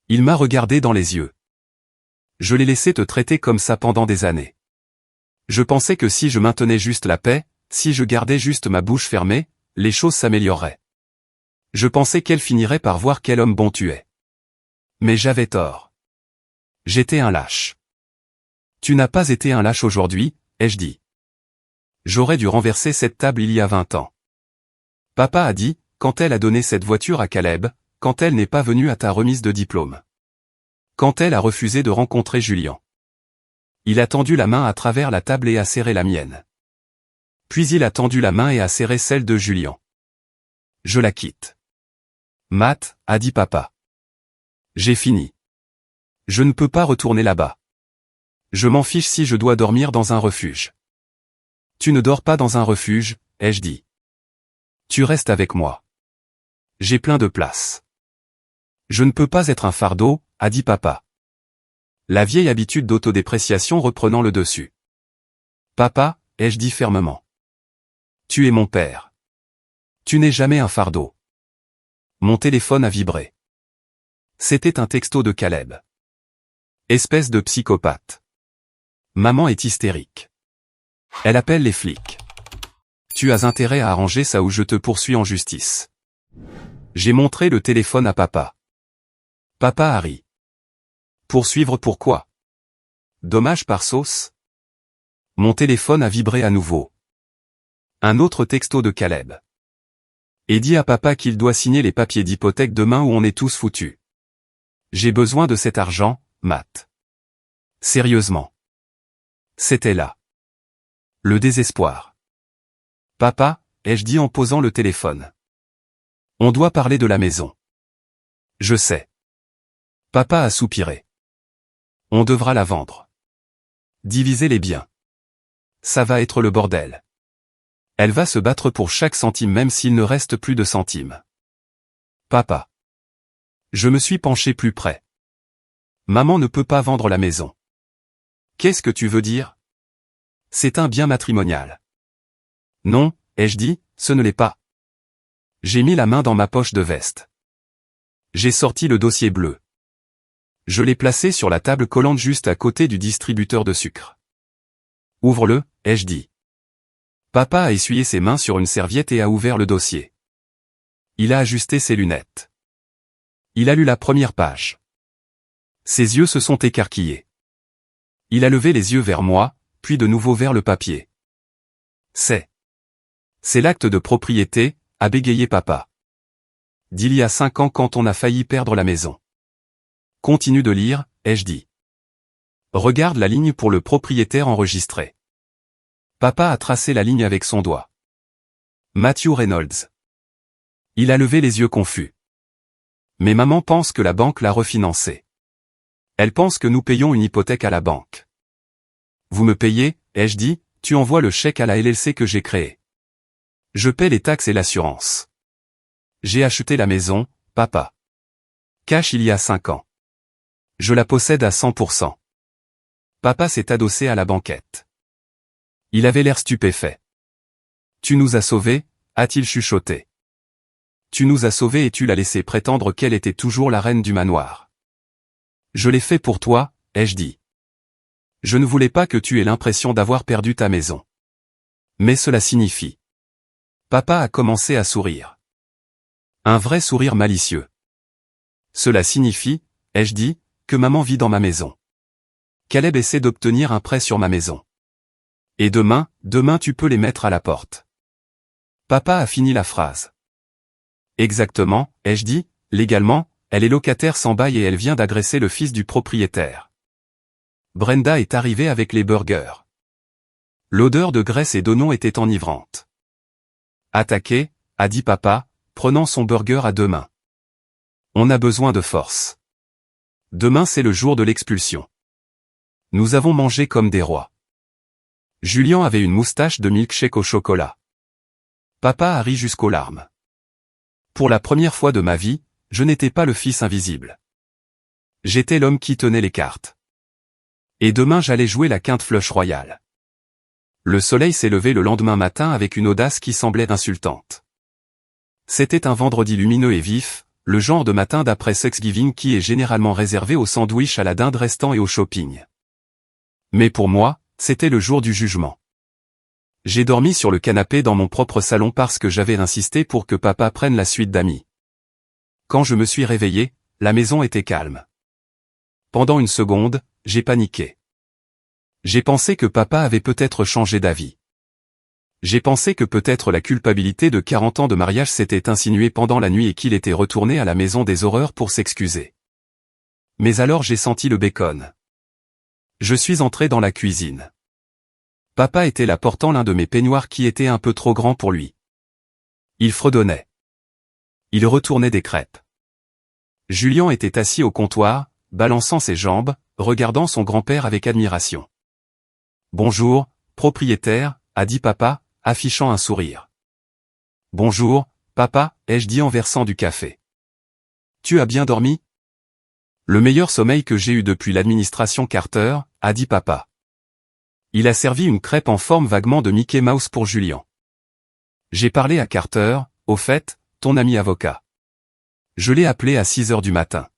Il m'a regardé dans les yeux. Je l'ai laissé te traiter comme ça pendant des années. Je pensais que si je maintenais juste la paix, si je gardais juste ma bouche fermée, les choses s'amélioreraient. Je pensais qu'elle finirait par voir quel homme bon tu es. Mais j'avais tort. J'étais un lâche. Tu n'as pas été un lâche aujourd'hui, ai-je dit. J'aurais dû renverser cette table il y a 20 ans. Papa a dit, quand elle a donné cette voiture à Caleb, quand elle n'est pas venue à ta remise de diplôme. Quand elle a refusé de rencontrer Julien. Il a tendu la main à travers la table et a serré la mienne. Puis il a tendu la main et a serré celle de Julien. Je la quitte. Matt, a dit papa. J'ai fini. Je ne peux pas retourner là-bas. Je m'en fiche si je dois dormir dans un refuge. Tu ne dors pas dans un refuge, ai-je dit. Tu restes avec moi. J'ai plein de place. Je ne peux pas être un fardeau, a dit papa. La vieille habitude d'autodépréciation reprenant le dessus. Papa, ai-je dit fermement. Tu es mon père. Tu n'es jamais un fardeau. Mon téléphone a vibré. C'était un texto de Caleb. Espèce de psychopathe. Maman est hystérique. Elle appelle les flics. Tu as intérêt à arranger ça ou je te poursuis en justice. J'ai montré le téléphone à papa. Papa a ri. Poursuivre pourquoi? Dommage par sauce. Mon téléphone a vibré à nouveau. Un autre texto de Caleb. Et dis à papa qu'il doit signer les papiers d'hypothèque demain ou on est tous foutus. J'ai besoin de cet argent, Matt. Sérieusement. C'était là. Le désespoir. Papa, ai-je dit en posant le téléphone. On doit parler de la maison. Je sais. Papa a soupiré. On devra la vendre. Diviser les biens. Ça va être le bordel. Elle va se battre pour chaque centime même s'il ne reste plus de centimes. Papa. Je me suis penché plus près. Maman ne peut pas vendre la maison. Qu'est-ce que tu veux dire? C'est un bien matrimonial. Non, ai-je dit, ce ne l'est pas. J'ai mis la main dans ma poche de veste. J'ai sorti le dossier bleu. Je l'ai placé sur la table collante juste à côté du distributeur de sucre. Ouvre-le, ai-je dit. Papa a essuyé ses mains sur une serviette et a ouvert le dossier. Il a ajusté ses lunettes. Il a lu la première page. Ses yeux se sont écarquillés. Il a levé les yeux vers moi, puis de nouveau vers le papier. C'est l'acte de propriété, a bégayé papa. D'il y a 5 ans quand on a failli perdre la maison. Continue de lire, ai-je dit. Regarde la ligne pour le propriétaire enregistré. Papa a tracé la ligne avec son doigt. Matthew Reynolds. Il a levé les yeux confus. Mais maman pense que la banque l'a refinancé. Elle pense que nous payons une hypothèque à la banque. Vous me payez, ai-je dit, tu envoies le chèque à la LLC que j'ai créée. Je paie les taxes et l'assurance. J'ai acheté la maison, papa. Cash il y a 5 ans. Je la possède à 100%. Papa s'est adossé à la banquette. Il avait l'air stupéfait. Tu nous as sauvés, a-t-il chuchoté. Tu nous as sauvés et tu l'as laissé prétendre qu'elle était toujours la reine du manoir. Je l'ai fait pour toi, ai-je dit. Je ne voulais pas que tu aies l'impression d'avoir perdu ta maison. Mais cela signifie. Papa a commencé à sourire. Un vrai sourire malicieux. Cela signifie, ai-je dit, que maman vit dans ma maison. Caleb essaie d'obtenir un prêt sur ma maison. Et demain tu peux les mettre à la porte. Papa a fini la phrase. Exactement, ai-je dit, légalement, elle est locataire sans bail et elle vient d'agresser le fils du propriétaire. Brenda est arrivée avec les burgers. L'odeur de graisse et d'oignon était enivrante. Attaqué, a dit papa, prenant son burger à 2 mains. On a besoin de force. Demain c'est le jour de l'expulsion. Nous avons mangé comme des rois. Julien avait une moustache de milkshake au chocolat. Papa a ri jusqu'aux larmes. Pour la première fois de ma vie, je n'étais pas le fils invisible. J'étais l'homme qui tenait les cartes. Et demain j'allais jouer la quinte flush royale. Le soleil s'est levé le lendemain matin avec une audace qui semblait insultante. C'était un vendredi lumineux et vif, le genre de matin d'après Thanksgiving qui est généralement réservé aux sandwichs à la dinde restant et au shopping. Mais pour moi, c'était le jour du jugement. J'ai dormi sur le canapé dans mon propre salon parce que j'avais insisté pour que papa prenne la suite d'amis. Quand je me suis réveillé, la maison était calme. Pendant une seconde, j'ai paniqué. J'ai pensé que papa avait peut-être changé d'avis. J'ai pensé que peut-être la culpabilité de 40 ans de mariage s'était insinuée pendant la nuit et qu'il était retourné à la maison des horreurs pour s'excuser. Mais alors j'ai senti le bacon. Je suis entré dans la cuisine. Papa était là portant l'un de mes peignoirs qui était un peu trop grand pour lui. Il fredonnait. Il retournait des crêpes. Julien était assis au comptoir, balançant ses jambes, regardant son grand-père avec admiration. « Bonjour, propriétaire », a dit papa, affichant un sourire. « Bonjour, papa », ai-je dit en versant du café. « Tu as bien dormi ?»« Le meilleur sommeil que j'ai eu depuis l'administration Carter », a dit papa. Il a servi une crêpe en forme vaguement de Mickey Mouse pour Julien. J'ai parlé à Carter, au fait, ton ami avocat. Je l'ai appelé à 6 heures du matin.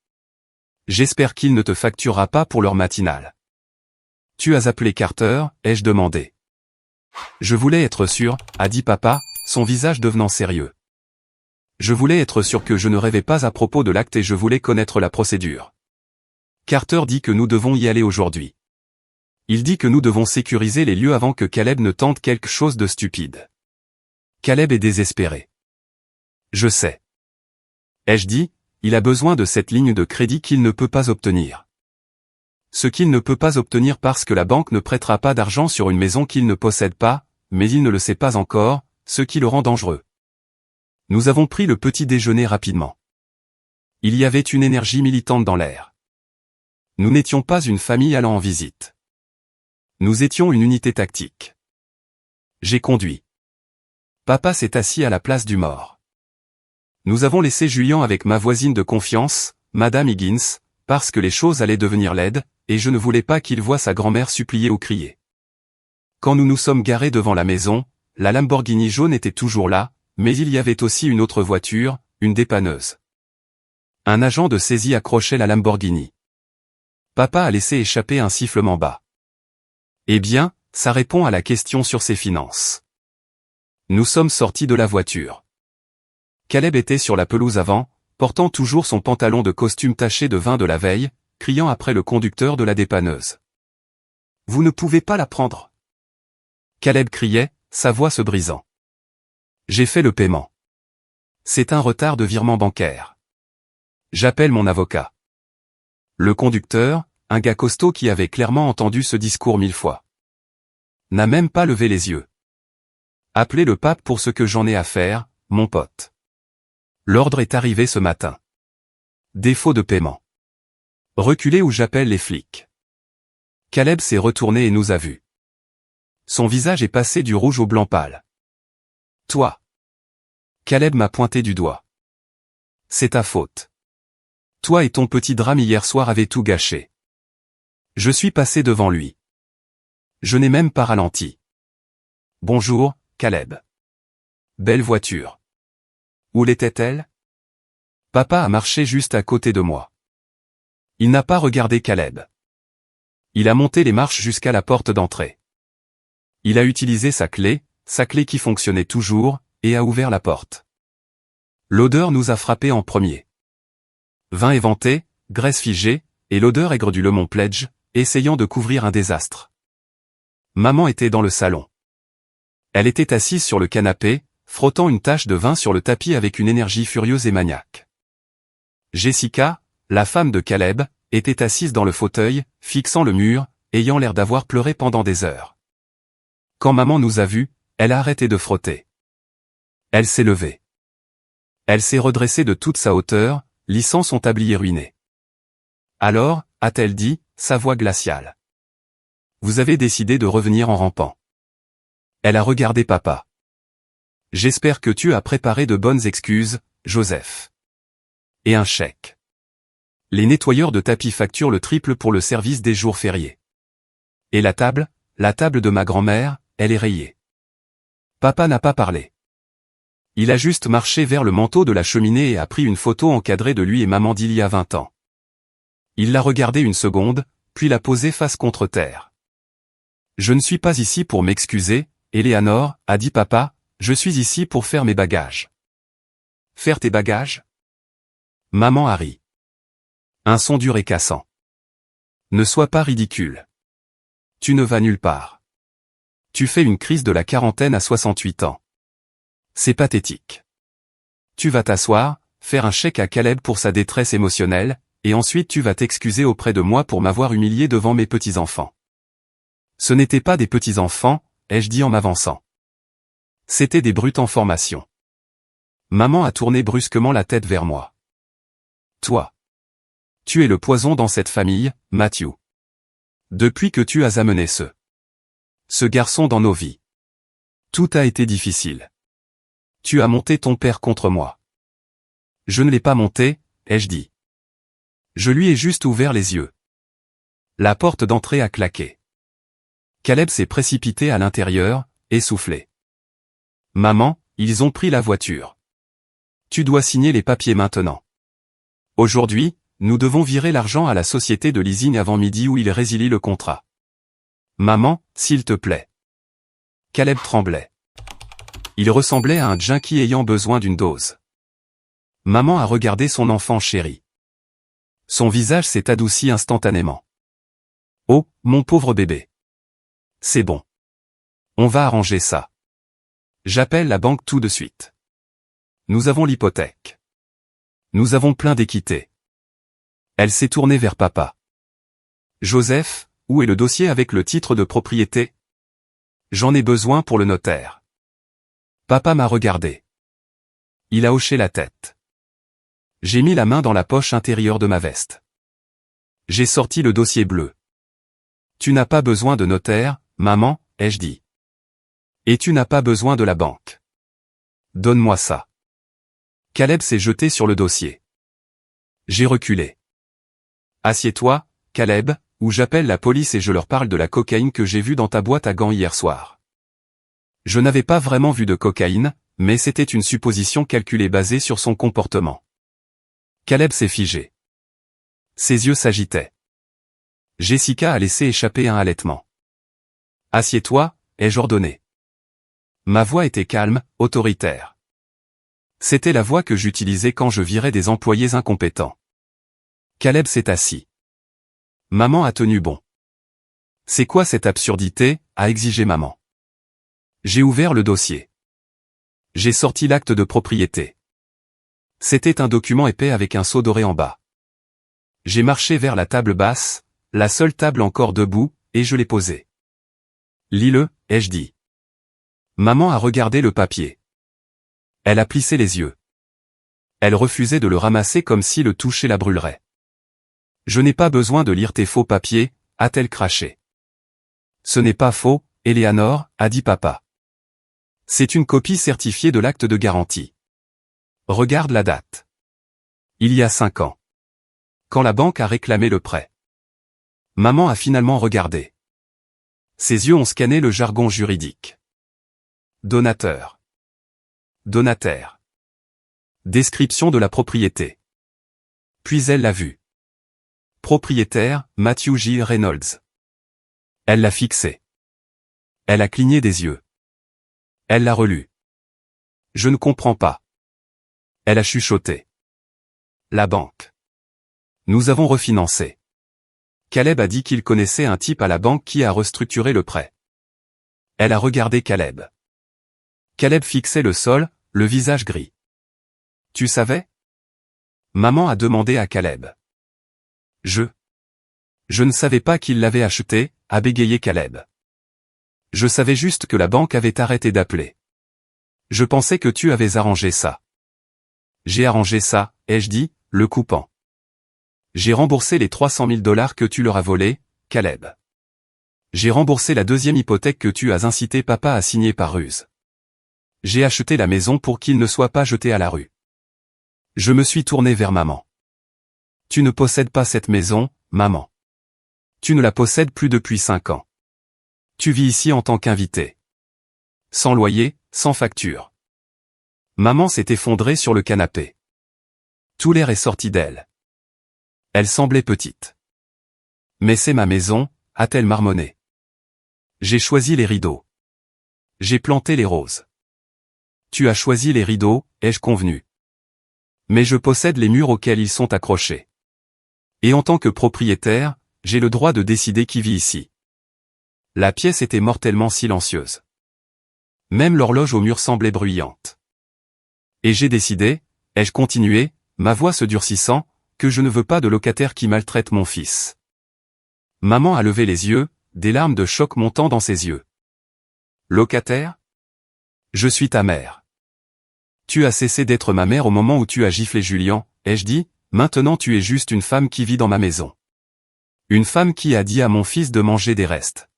J'espère qu'il ne te facturera pas pour l'heure matinale. Tu as appelé Carter, ai-je demandé. Je voulais être sûr, a dit papa, son visage devenant sérieux. Je voulais être sûr que je ne rêvais pas à propos de l'acte et je voulais connaître la procédure. Carter dit que nous devons y aller aujourd'hui. Il dit que nous devons sécuriser les lieux avant que Caleb ne tente quelque chose de stupide. Caleb est désespéré. Je sais. Ai-je dit, il a besoin de cette ligne de crédit qu'il ne peut pas obtenir. Ce qu'il ne peut pas obtenir parce que la banque ne prêtera pas d'argent sur une maison qu'il ne possède pas, mais il ne le sait pas encore, ce qui le rend dangereux. Nous avons pris le petit déjeuner rapidement. Il y avait une énergie militante dans l'air. Nous n'étions pas une famille allant en visite. Nous étions une unité tactique. J'ai conduit. Papa s'est assis à la place du mort. Nous avons laissé Julian avec ma voisine de confiance, Madame Higgins, parce que les choses allaient devenir laides, et je ne voulais pas qu'il voie sa grand-mère supplier ou crier. Quand nous nous sommes garés devant la maison, la Lamborghini jaune était toujours là, mais il y avait aussi une autre voiture, une dépanneuse. Un agent de saisie accrochait la Lamborghini. Papa a laissé échapper un sifflement bas. Eh bien, ça répond à la question sur ses finances. Nous sommes sortis de la voiture. Caleb était sur la pelouse avant, portant toujours son pantalon de costume taché de vin de la veille, criant après le conducteur de la dépanneuse. « Vous ne pouvez pas la prendre !» Caleb criait, sa voix se brisant. « J'ai fait le paiement. C'est un retard de virement bancaire. J'appelle mon avocat. » Le conducteur, un gars costaud qui avait clairement entendu ce discours 1000 fois, n'a même pas levé les yeux. « Appelez le pape pour ce que j'en ai à faire, mon pote. L'ordre est arrivé ce matin. Défaut de paiement. Reculez ou j'appelle les flics. » Caleb s'est retourné et nous a vus. Son visage est passé du rouge au blanc pâle. « Toi. » Caleb m'a pointé du doigt. « C'est ta faute. Toi et ton petit drame hier soir avez tout gâché. » Je suis passé devant lui. Je n'ai même pas ralenti. « Bonjour, Caleb. Belle voiture. Où l'était-elle ? » Papa a marché juste à côté de moi. Il n'a pas regardé Caleb. Il a monté les marches jusqu'à la porte d'entrée. Il a utilisé sa clé qui fonctionnait toujours, et a ouvert la porte. L'odeur nous a frappés en premier. Vin éventé, graisse figée, et l'odeur aigre du Lemon Pledge, essayant de couvrir un désastre. Maman était dans le salon. Elle était assise sur le canapé, frottant une tache de vin sur le tapis avec une énergie furieuse et maniaque. Jessica, la femme de Caleb, était assise dans le fauteuil, fixant le mur, ayant l'air d'avoir pleuré pendant des heures. Quand maman nous a vus, elle a arrêté de frotter. Elle s'est levée. Elle s'est redressée de toute sa hauteur, lissant son tablier ruiné. Alors, a-t-elle dit, sa voix glaciale. Vous avez décidé de revenir en rampant. Elle a regardé papa. J'espère que tu as préparé de bonnes excuses, Joseph. Et un chèque. Les nettoyeurs de tapis facturent le triple pour le service des jours fériés. Et la table de ma grand-mère, elle est rayée. Papa n'a pas parlé. Il a juste marché vers le manteau de la cheminée et a pris une photo encadrée de lui et maman d'il y a 20 ans. Il l'a regardée une seconde, puis l'a posée face contre terre. Je ne suis pas ici pour m'excuser, Eleanor, a dit papa, je suis ici pour faire mes bagages. Faire tes bagages ? Maman a ri. Un son dur et cassant. Ne sois pas ridicule. Tu ne vas nulle part. Tu fais une crise de la quarantaine à 68 ans. C'est pathétique. Tu vas t'asseoir, faire un chèque à Caleb pour sa détresse émotionnelle, et ensuite tu vas t'excuser auprès de moi pour m'avoir humilié devant mes petits-enfants. Ce n'étaient pas des petits-enfants, ai-je dit en m'avançant. C'étaient des brutes en formation. Maman a tourné brusquement la tête vers moi. Toi. Tu es le poison dans cette famille, Matthew. Depuis que tu as amené ce garçon dans nos vies. Tout a été difficile. Tu as monté ton père contre moi. Je ne l'ai pas monté, ai-je dit. Je lui ai juste ouvert les yeux. La porte d'entrée a claqué. Caleb s'est précipité à l'intérieur, essoufflé. Maman, ils ont pris la voiture. Tu dois signer les papiers maintenant. Aujourd'hui, nous devons virer l'argent à la société de leasing avant midi ou il résilie le contrat. Maman, s'il te plaît. Caleb tremblait. Il ressemblait à un junkie ayant besoin d'une dose. Maman a regardé son enfant chéri. Son visage s'est adouci instantanément. Oh, mon pauvre bébé. C'est bon. On va arranger ça. J'appelle la banque tout de suite. Nous avons l'hypothèque. Nous avons plein d'équité. Elle s'est tournée vers papa. Joseph, où est le dossier avec le titre de propriété? J'en ai besoin pour le notaire. Papa m'a regardé. Il a hoché la tête. J'ai mis la main dans la poche intérieure de ma veste. J'ai sorti le dossier bleu. Tu n'as pas besoin de notaire, maman, ai-je dit. Et tu n'as pas besoin de la banque. Donne-moi ça. Caleb s'est jeté sur le dossier. J'ai reculé. Assieds-toi, Caleb, ou j'appelle la police et je leur parle de la cocaïne que j'ai vue dans ta boîte à gants hier soir. Je n'avais pas vraiment vu de cocaïne, mais c'était une supposition calculée basée sur son comportement. Caleb s'est figé. Ses yeux s'agitaient. Jessica a laissé échapper un halètement. Assieds-toi, ai-je ordonné. Ma voix était calme, autoritaire. C'était la voix que j'utilisais quand je virais des employés incompétents. Caleb s'est assis. Maman a tenu bon. C'est quoi cette absurdité, a exigé maman. J'ai ouvert le dossier. J'ai sorti l'acte de propriété. C'était un document épais avec un sceau doré en bas. J'ai marché vers la table basse, la seule table encore debout, et je l'ai posée. Lis-le, ai-je dit. Maman a regardé le papier. Elle a plissé les yeux. Elle refusait de le ramasser comme si le toucher la brûlerait. Je n'ai pas besoin de lire tes faux papiers, a-t-elle craché. Ce n'est pas faux, Éléanore, a dit papa. C'est une copie certifiée de l'acte de garantie. Regarde la date. Il y a 5 ans. Quand la banque a réclamé le prêt. Maman a finalement regardé. Ses yeux ont scanné le jargon juridique. Donateur. Donataire. Description de la propriété. Puis elle l'a vu. Propriétaire, Matthew J. Reynolds. Elle l'a fixé. Elle a cligné des yeux. Elle l'a relu. Je ne comprends pas. Elle a chuchoté. La banque. Nous avons refinancé. Caleb a dit qu'il connaissait un type à la banque qui a restructuré le prêt. Elle a regardé Caleb. Caleb fixait le sol, le visage gris. Tu savais? Maman a demandé à Caleb. Je ne savais pas qu'il l'avait acheté, a bégayé Caleb. Je savais juste que la banque avait arrêté d'appeler. Je pensais que tu avais arrangé ça. J'ai arrangé ça, ai-je dit, le coupant. J'ai remboursé les 300 000 $ que tu leur as volés, Caleb. J'ai remboursé la deuxième hypothèque que tu as incité papa à signer par ruse. J'ai acheté la maison pour qu'il ne soit pas jeté à la rue. Je me suis tourné vers maman. Tu ne possèdes pas cette maison, maman. Tu ne la possèdes plus depuis 5 ans. Tu vis ici en tant qu'invité. Sans loyer, sans facture. Maman s'est effondrée sur le canapé. Tout l'air est sorti d'elle. Elle semblait petite. Mais c'est ma maison, a-t-elle marmonné. J'ai choisi les rideaux. J'ai planté les roses. Tu as choisi les rideaux, ai-je convenu. Mais je possède les murs auxquels ils sont accrochés. Et en tant que propriétaire, j'ai le droit de décider qui vit ici. La pièce était mortellement silencieuse. Même l'horloge au mur semblait bruyante. Et j'ai décidé, ai-je continué, ma voix se durcissant, que je ne veux pas de locataire qui maltraite mon fils. Maman a levé les yeux, des larmes de choc montant dans ses yeux. Locataire? Je suis ta mère. Tu as cessé d'être ma mère au moment où tu as giflé Julien, ai-je dit, maintenant tu es juste une femme qui vit dans ma maison. Une femme qui a dit à mon fils de manger des restes.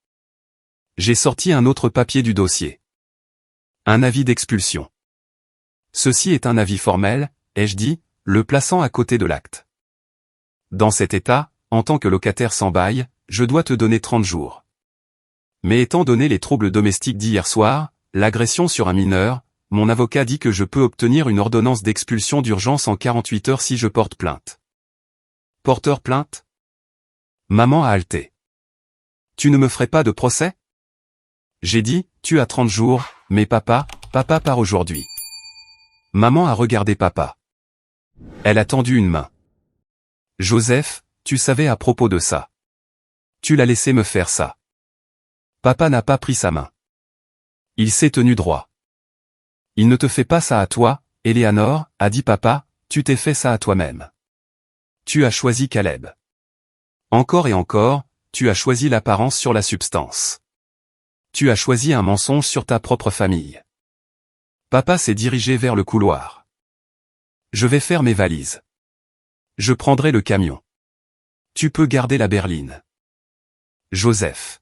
J'ai sorti un autre papier du dossier. Un avis d'expulsion. Ceci est un avis formel, ai-je dit, le plaçant à côté de l'acte. Dans cet état, en tant que locataire sans bail, je dois te donner 30 jours. Mais étant donné les troubles domestiques d'hier soir, l'agression sur un mineur, mon avocat dit que je peux obtenir une ordonnance d'expulsion d'urgence en 48 heures si je porte plainte. Porteur plainte? Maman a halté. Tu ne me ferais pas de procès? J'ai dit, tu as 30 jours, mais papa part aujourd'hui. Maman a regardé papa. Elle a tendu une main. Joseph, tu savais à propos de ça. Tu l'as laissé me faire ça. Papa n'a pas pris sa main. Il s'est tenu droit. Il ne te fait pas ça à toi, Éléanore, a dit papa, tu t'es fait ça à toi-même. Tu as choisi Caleb. Encore et encore, tu as choisi l'apparence sur la substance. Tu as choisi un mensonge sur ta propre famille. Papa s'est dirigé vers le couloir. Je vais faire mes valises. Je prendrai le camion. Tu peux garder la berline. Joseph.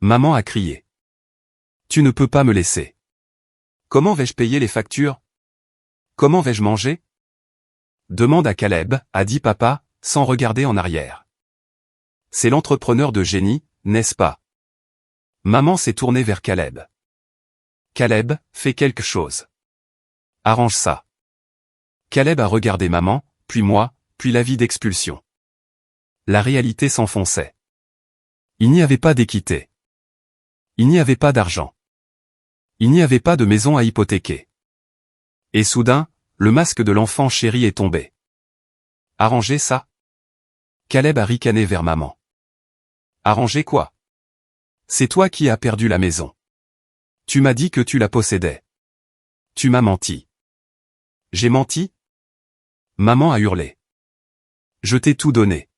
Maman a crié. Tu ne peux pas me laisser. Comment vais-je payer les factures? Comment vais-je manger? Demande à Caleb, a dit papa, sans regarder en arrière. C'est l'entrepreneur de génie, n'est-ce pas? Maman s'est tournée vers Caleb. Caleb, fais quelque chose. Arrange ça. Caleb a regardé maman, puis moi, puis l'avis d'expulsion. La réalité s'enfonçait. Il n'y avait pas d'équité. Il n'y avait pas d'argent. Il n'y avait pas de maison à hypothéquer. Et soudain, le masque de l'enfant chéri est tombé. Arranger ça? Caleb a ricané vers maman. Arranger quoi? C'est toi qui as perdu la maison. Tu m'as dit que tu la possédais. Tu m'as menti. J'ai menti? Maman a hurlé. Je t'ai tout donné.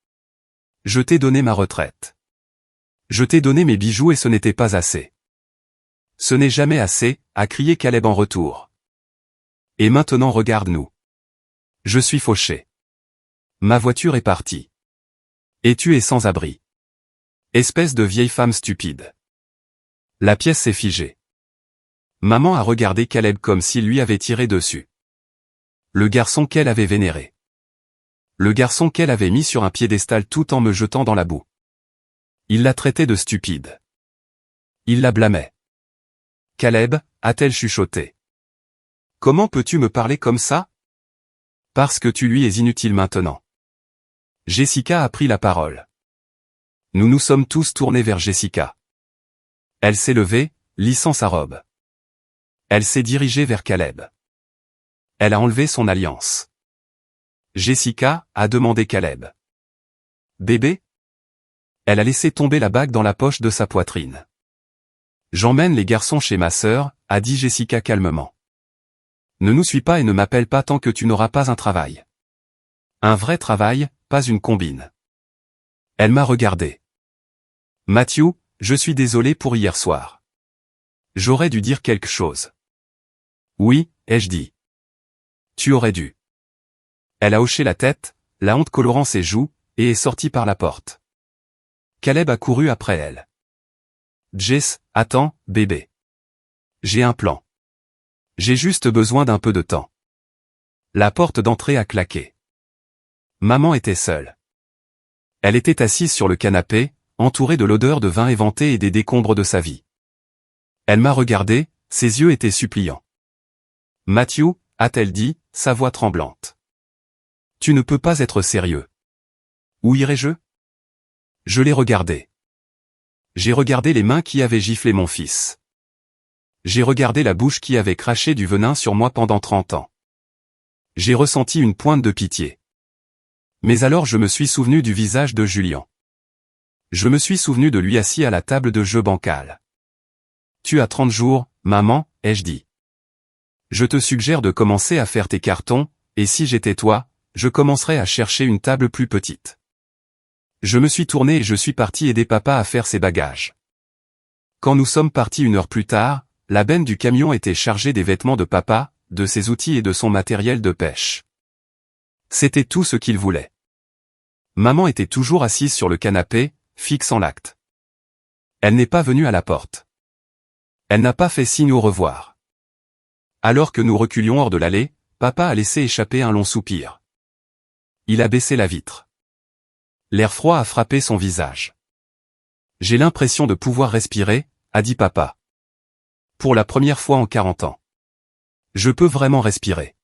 Je t'ai donné ma retraite. Je t'ai donné mes bijoux et ce n'était pas assez. Ce n'est jamais assez, a crié Caleb en retour. Et maintenant regarde-nous. Je suis fauché. Ma voiture est partie. Et tu es sans abri. Espèce de vieille femme stupide. La pièce s'est figée. Maman a regardé Caleb comme s'il lui avait tiré dessus. Le garçon qu'elle avait vénéré. Le garçon qu'elle avait mis sur un piédestal tout en me jetant dans la boue. Il la traitait de stupide. Il la blâmait. Caleb, a-t-elle chuchoté. Comment peux-tu me parler comme ça? Parce que tu lui es inutile maintenant. Jessica a pris la parole. Nous nous sommes tous tournés vers Jessica. Elle s'est levée, lissant sa robe. Elle s'est dirigée vers Caleb. Elle a enlevé son alliance. Jessica, a demandé Caleb. Bébé? Elle a laissé tomber la bague dans la poche de sa poitrine. J'emmène les garçons chez ma sœur, a dit Jessica calmement. Ne nous suis pas et ne m'appelle pas tant que tu n'auras pas un travail. Un vrai travail, pas une combine. Elle m'a regardé. Matthew, je suis désolé pour hier soir. J'aurais dû dire quelque chose. Oui, ai-je dit. Tu aurais dû. Elle a hoché la tête, la honte colorant ses joues, et est sortie par la porte. Caleb a couru après elle. Jess, attends, bébé. J'ai un plan. J'ai juste besoin d'un peu de temps. La porte d'entrée a claqué. Maman était seule. Elle était assise sur le canapé, entourée de l'odeur de vin éventé et des décombres de sa vie. Elle m'a regardé, ses yeux étaient suppliants. Matthew, a-t-elle dit, sa voix tremblante. Tu ne peux pas être sérieux. Où irai-je? Je l'ai regardé. J'ai regardé les mains qui avaient giflé mon fils. J'ai regardé la bouche qui avait craché du venin sur moi pendant 30 ans. J'ai ressenti une pointe de pitié. Mais alors je me suis souvenu du visage de Julian. Je me suis souvenu de lui assis à la table de jeu bancale. Tu as 30 jours, maman, ai-je dit. Je te suggère de commencer à faire tes cartons, et si j'étais toi, je commencerais à chercher une table plus petite. Je me suis tourné et je suis parti aider papa à faire ses bagages. Quand nous sommes partis 1 heure plus tard, la benne du camion était chargée des vêtements de papa, de ses outils et de son matériel de pêche. C'était tout ce qu'il voulait. Maman était toujours assise sur le canapé, fixant l'acte. Elle n'est pas venue à la porte. Elle n'a pas fait signe au revoir. Alors que nous reculions hors de l'allée, papa a laissé échapper un long soupir. Il a baissé la vitre. L'air froid a frappé son visage. J'ai l'impression de pouvoir respirer, a dit papa. Pour la première fois en 40 ans. Je peux vraiment respirer.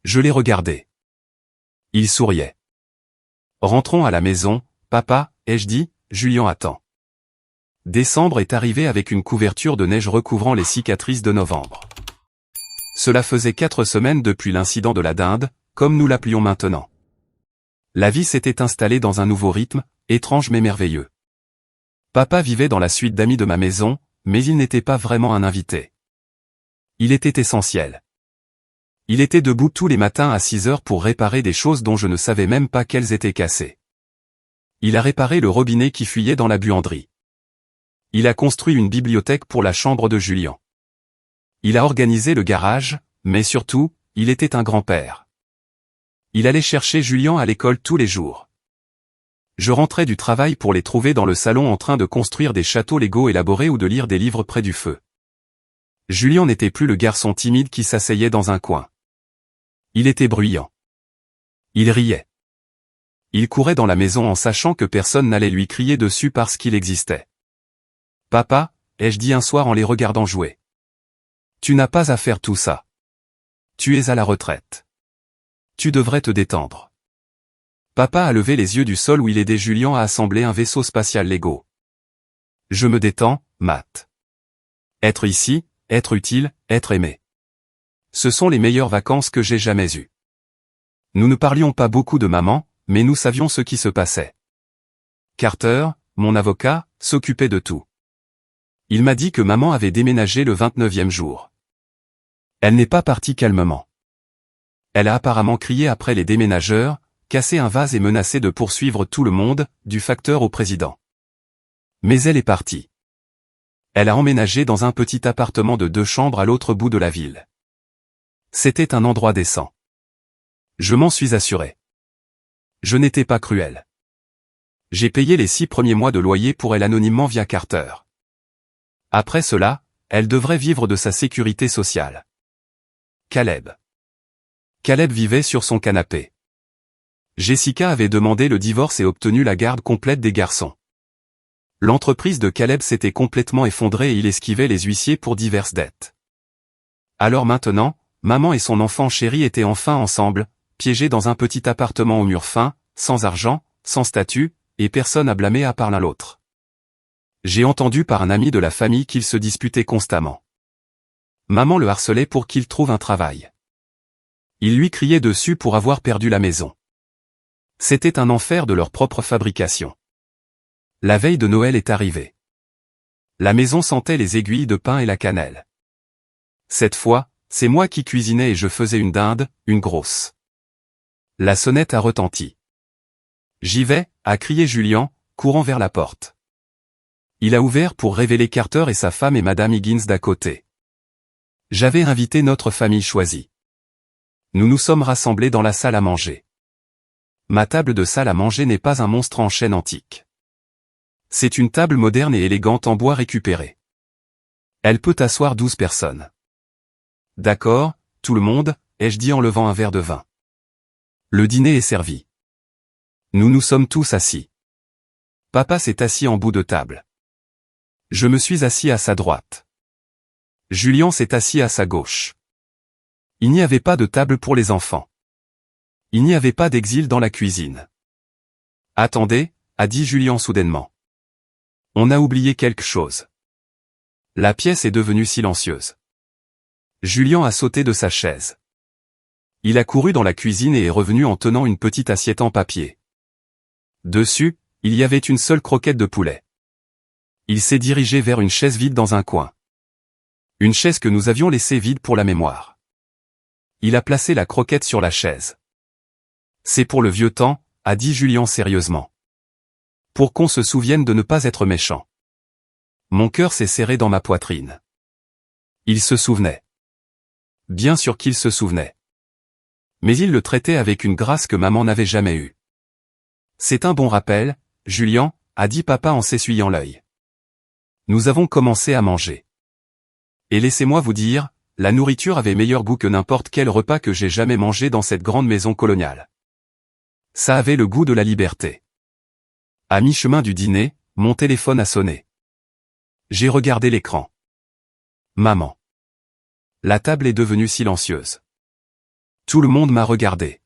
Je l'ai regardé. Il souriait. Rentrons à la maison, papa, ai-je dit, Julien attend. Décembre est arrivé avec une couverture de neige recouvrant les cicatrices de novembre. Cela faisait 4 semaines depuis l'incident de la dinde, comme nous l'appelions maintenant. La vie s'était installée dans un nouveau rythme, étrange mais merveilleux. Papa vivait dans la suite d'amis de ma maison, mais il n'était pas vraiment un invité. Il était essentiel. Il était debout tous les matins à 6 heures pour réparer des choses dont je ne savais même pas qu'elles étaient cassées. Il a réparé le robinet qui fuyait dans la buanderie. Il a construit une bibliothèque pour la chambre de Julien. Il a organisé le garage, mais surtout, il était un grand-père. Il allait chercher Julien à l'école tous les jours. Je rentrais du travail pour les trouver dans le salon en train de construire des châteaux Lego élaborés ou de lire des livres près du feu. Julien n'était plus le garçon timide qui s'asseyait dans un coin. Il était bruyant. Il riait. Il courait dans la maison en sachant que personne n'allait lui crier dessus parce qu'il existait. « Papa » ai-je dit un soir en les regardant jouer. « Tu n'as pas à faire tout ça. Tu es à la retraite. Tu devrais te détendre. » Papa a levé les yeux du sol où il aidait Julien à assembler un vaisseau spatial Lego. « Je me détends, Matt. Être ici, être utile, être aimé. Ce sont les meilleures vacances que j'ai jamais eues. » Nous ne parlions pas beaucoup de maman, mais nous savions ce qui se passait. Carter, mon avocat, s'occupait de tout. Il m'a dit que maman avait déménagé le 29e jour. Elle n'est pas partie calmement. Elle a apparemment crié après les déménageurs, cassé un vase et menacé de poursuivre tout le monde, du facteur au président. Mais elle est partie. Elle a emménagé dans un petit appartement de 2 chambres à l'autre bout de la ville. C'était un endroit décent. Je m'en suis assuré. Je n'étais pas cruel. J'ai payé les 6 premiers mois de loyer pour elle anonymement via Carter. Après cela, elle devrait vivre de sa sécurité sociale. Caleb. Caleb vivait sur son canapé. Jessica avait demandé le divorce et obtenu la garde complète des garçons. L'entreprise de Caleb s'était complètement effondrée et il esquivait les huissiers pour diverses dettes. Alors maintenant, maman et son enfant chéri étaient enfin ensemble, piégés dans un petit appartement aux murs fins, sans argent, sans statut, et personne à blâmer à part l'un l'autre. J'ai entendu par un ami de la famille qu'ils se disputaient constamment. Maman le harcelait pour qu'il trouve un travail. Il lui criait dessus pour avoir perdu la maison. C'était un enfer de leur propre fabrication. La veille de Noël est arrivée. La maison sentait les aiguilles de pain et la cannelle. Cette fois, c'est moi qui cuisinais et je faisais une dinde, une grosse. La sonnette a retenti. J'y vais, a crié Julien, courant vers la porte. Il a ouvert pour révéler Carter et sa femme et Madame Higgins d'à côté. J'avais invité notre famille choisie. Nous nous sommes rassemblés dans la salle à manger. Ma table de salle à manger n'est pas un monstre en chêne antique. C'est une table moderne et élégante en bois récupéré. Elle peut asseoir 12 personnes. D'accord, tout le monde, ai-je dit en levant un verre de vin. Le dîner est servi. Nous nous sommes tous assis. Papa s'est assis en bout de table. Je me suis assis à sa droite. Julien s'est assis à sa gauche. Il n'y avait pas de table pour les enfants. Il n'y avait pas d'exil dans la cuisine. Attendez, a dit Julien soudainement. On a oublié quelque chose. La pièce est devenue silencieuse. Julien a sauté de sa chaise. Il a couru dans la cuisine et est revenu en tenant une petite assiette en papier. Dessus, il y avait une seule croquette de poulet. Il s'est dirigé vers une chaise vide dans un coin. Une chaise que nous avions laissée vide pour la mémoire. Il a placé la croquette sur la chaise. C'est pour le vieux temps, a dit Julien sérieusement. Pour qu'on se souvienne de ne pas être méchant. Mon cœur s'est serré dans ma poitrine. Il se souvenait. Bien sûr qu'il se souvenait. Mais il le traitait avec une grâce que maman n'avait jamais eue. C'est un bon rappel, Julien, a dit papa en s'essuyant l'œil. Nous avons commencé à manger. Et laissez-moi vous dire, la nourriture avait meilleur goût que n'importe quel repas que j'ai jamais mangé dans cette grande maison coloniale. Ça avait le goût de la liberté. À mi-chemin du dîner, mon téléphone a sonné. J'ai regardé l'écran. Maman. La table est devenue silencieuse. Tout le monde m'a regardé.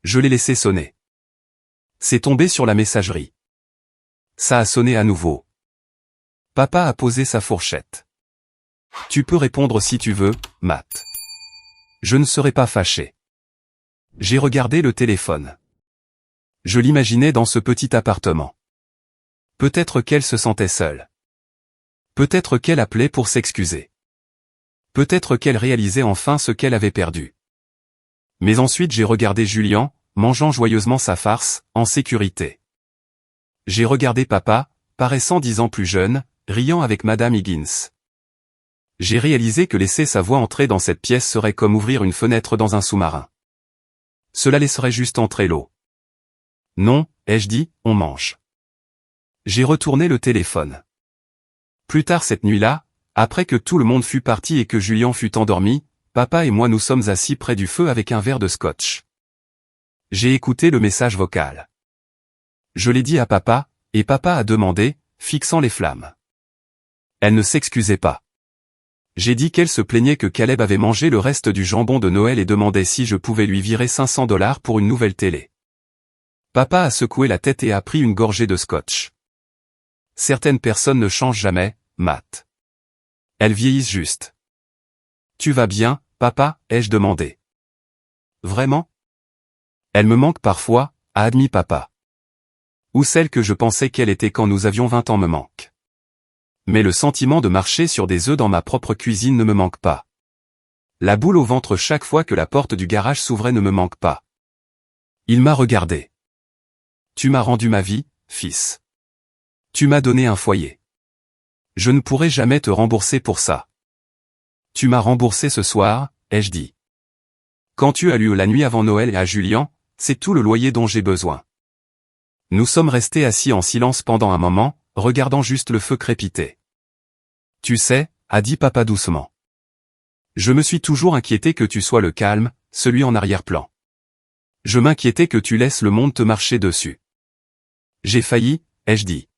Je l'ai laissé sonner. C'est tombé sur la messagerie. Ça a sonné à nouveau. Papa a posé sa fourchette. Tu peux répondre si tu veux, Matt. Je ne serai pas fâché. J'ai regardé le téléphone. Je l'imaginais dans ce petit appartement. Peut-être qu'elle se sentait seule. Peut-être qu'elle appelait pour s'excuser. Peut-être qu'elle réalisait enfin ce qu'elle avait perdu. Mais ensuite j'ai regardé Julian, mangeant joyeusement sa farce, en sécurité. J'ai regardé papa, paraissant 10 ans plus jeune, riant avec Madame Higgins. J'ai réalisé que laisser sa voix entrer dans cette pièce serait comme ouvrir une fenêtre dans un sous-marin. Cela laisserait juste entrer l'eau. Non, ai-je dit, on mange. J'ai retourné le téléphone. Plus tard cette nuit-là, après que tout le monde fut parti et que Julian fut endormi, papa et moi nous sommes assis près du feu avec un verre de scotch. J'ai écouté le message vocal. Je l'ai dit à papa, et papa a demandé, fixant les flammes. Elle ne s'excusait pas. J'ai dit qu'elle se plaignait que Caleb avait mangé le reste du jambon de Noël et demandait si je pouvais lui virer $500 pour une nouvelle télé. Papa a secoué la tête et a pris une gorgée de scotch. Certaines personnes ne changent jamais, Matt. Elles vieillissent juste. Tu vas bien, papa, ai-je demandé. Vraiment? Elle me manque parfois, a admis papa. Ou celle que je pensais qu'elle était quand nous avions 20 ans me manque. Mais le sentiment de marcher sur des œufs dans ma propre cuisine ne me manque pas. La boule au ventre chaque fois que la porte du garage s'ouvrait ne me manque pas. Il m'a regardé. Tu m'as rendu ma vie, fils. Tu m'as donné un foyer. Je ne pourrai jamais te rembourser pour ça. Tu m'as remboursé ce soir, ai-je dit. Quand tu as lu la nuit avant Noël et à Julian, c'est tout le loyer dont j'ai besoin. Nous sommes restés assis en silence pendant un moment, regardant juste le feu crépiter. Tu sais, a dit papa doucement. Je me suis toujours inquiété que tu sois le calme, celui en arrière-plan. Je m'inquiétais que tu laisses le monde te marcher dessus. J'ai failli, ai-je dit.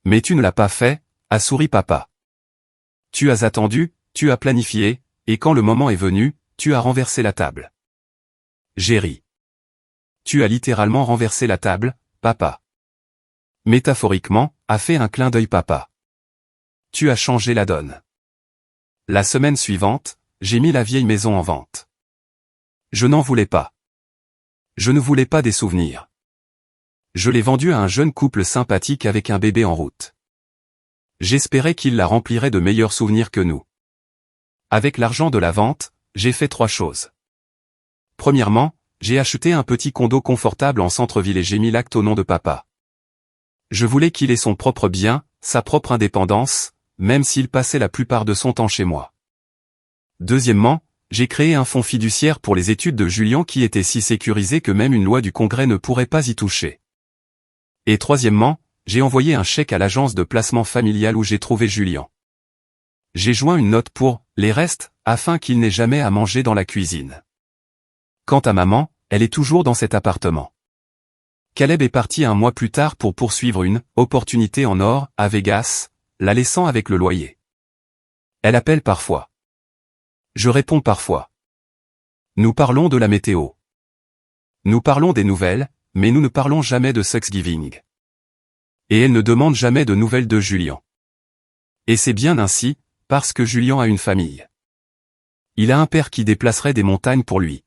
Mais tu ne l'as pas fait, a souri papa. Tu as attendu, tu as planifié, et quand le moment est venu, tu as renversé la table. J'ai ri. Tu as littéralement renversé la table, papa. Métaphoriquement, a fait un clin d'œil papa. Tu as changé la donne. La semaine suivante, j'ai mis la vieille maison en vente. Je n'en voulais pas. Je ne voulais pas des souvenirs. Je l'ai vendue à un jeune couple sympathique avec un bébé en route. J'espérais qu'il la remplirait de meilleurs souvenirs que nous. Avec l'argent de la vente, j'ai fait 3 choses. Premièrement, j'ai acheté un petit condo confortable en centre-ville et j'ai mis l'acte au nom de papa. Je voulais qu'il ait son propre bien, sa propre indépendance, même s'il passait la plupart de son temps chez moi. Deuxièmement, j'ai créé un fonds fiduciaire pour les études de Julian qui était si sécurisé que même une loi du Congrès ne pourrait pas y toucher. Et troisièmement, j'ai envoyé un chèque à l'agence de placement familial où j'ai trouvé Julian. J'ai joint une note pour « les restes » afin qu'il n'ait jamais à manger dans la cuisine. Quant à maman, elle est toujours dans cet appartement. Caleb est parti un mois plus tard pour poursuivre une « opportunité en or » à Vegas, la laissant avec le loyer. Elle appelle parfois. Je réponds parfois. Nous parlons de la météo. Nous parlons des nouvelles, mais nous ne parlons jamais de Thanksgiving. Et elle ne demande jamais de nouvelles de Julian. Et c'est bien ainsi, parce que Julian a une famille. Il a un père qui déplacerait des montagnes pour lui.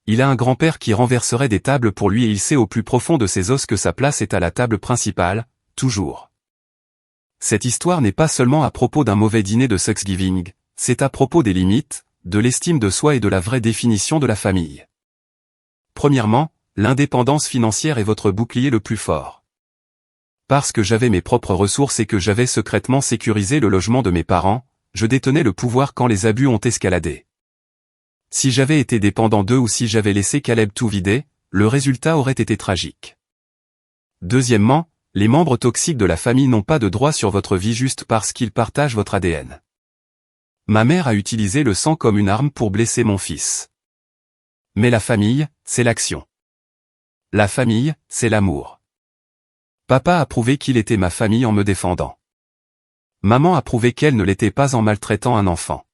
Il a un grand-père qui renverserait des tables pour lui et il sait au plus profond de ses os que sa place est à la table principale, toujours. Cette histoire n'est pas seulement à propos d'un mauvais dîner de Thanksgiving, c'est à propos des limites, de l'estime de soi et de la vraie définition de la famille. Premièrement, l'indépendance financière est votre bouclier le plus fort. Parce que j'avais mes propres ressources et que j'avais secrètement sécurisé le logement de mes parents, je détenais le pouvoir quand les abus ont escaladé. Si j'avais été dépendant d'eux ou si j'avais laissé Caleb tout vider, le résultat aurait été tragique. Deuxièmement, les membres toxiques de la famille n'ont pas de droit sur votre vie juste parce qu'ils partagent votre ADN. Ma mère a utilisé le sang comme une arme pour blesser mon fils. Mais la famille, c'est l'action. La famille, c'est l'amour. Papa a prouvé qu'il était ma famille en me défendant. Maman a prouvé qu'elle ne l'était pas en maltraitant un enfant.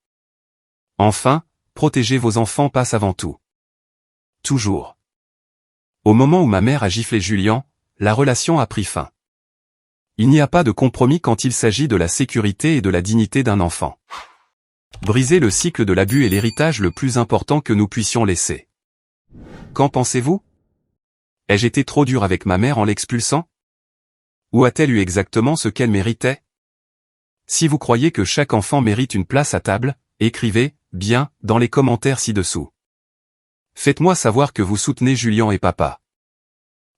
Enfin, protéger vos enfants passe avant tout. Toujours. Au moment où ma mère a giflé Julien, la relation a pris fin. Il n'y a pas de compromis quand il s'agit de la sécurité et de la dignité d'un enfant. Briser le cycle de l'abus est l'héritage le plus important que nous puissions laisser. Qu'en pensez-vous? Ai-je été trop dur avec ma mère en l'expulsant? Ou a-t-elle eu exactement ce qu'elle méritait? Si vous croyez que chaque enfant mérite une place à table, écrivez « bien » dans les commentaires ci-dessous. Faites-moi savoir que vous soutenez Julien et papa.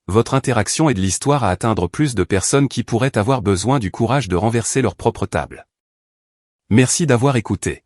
Votre interaction aide l'histoire à atteindre plus de personnes qui pourraient avoir besoin du courage de renverser leur propre table. Merci d'avoir écouté.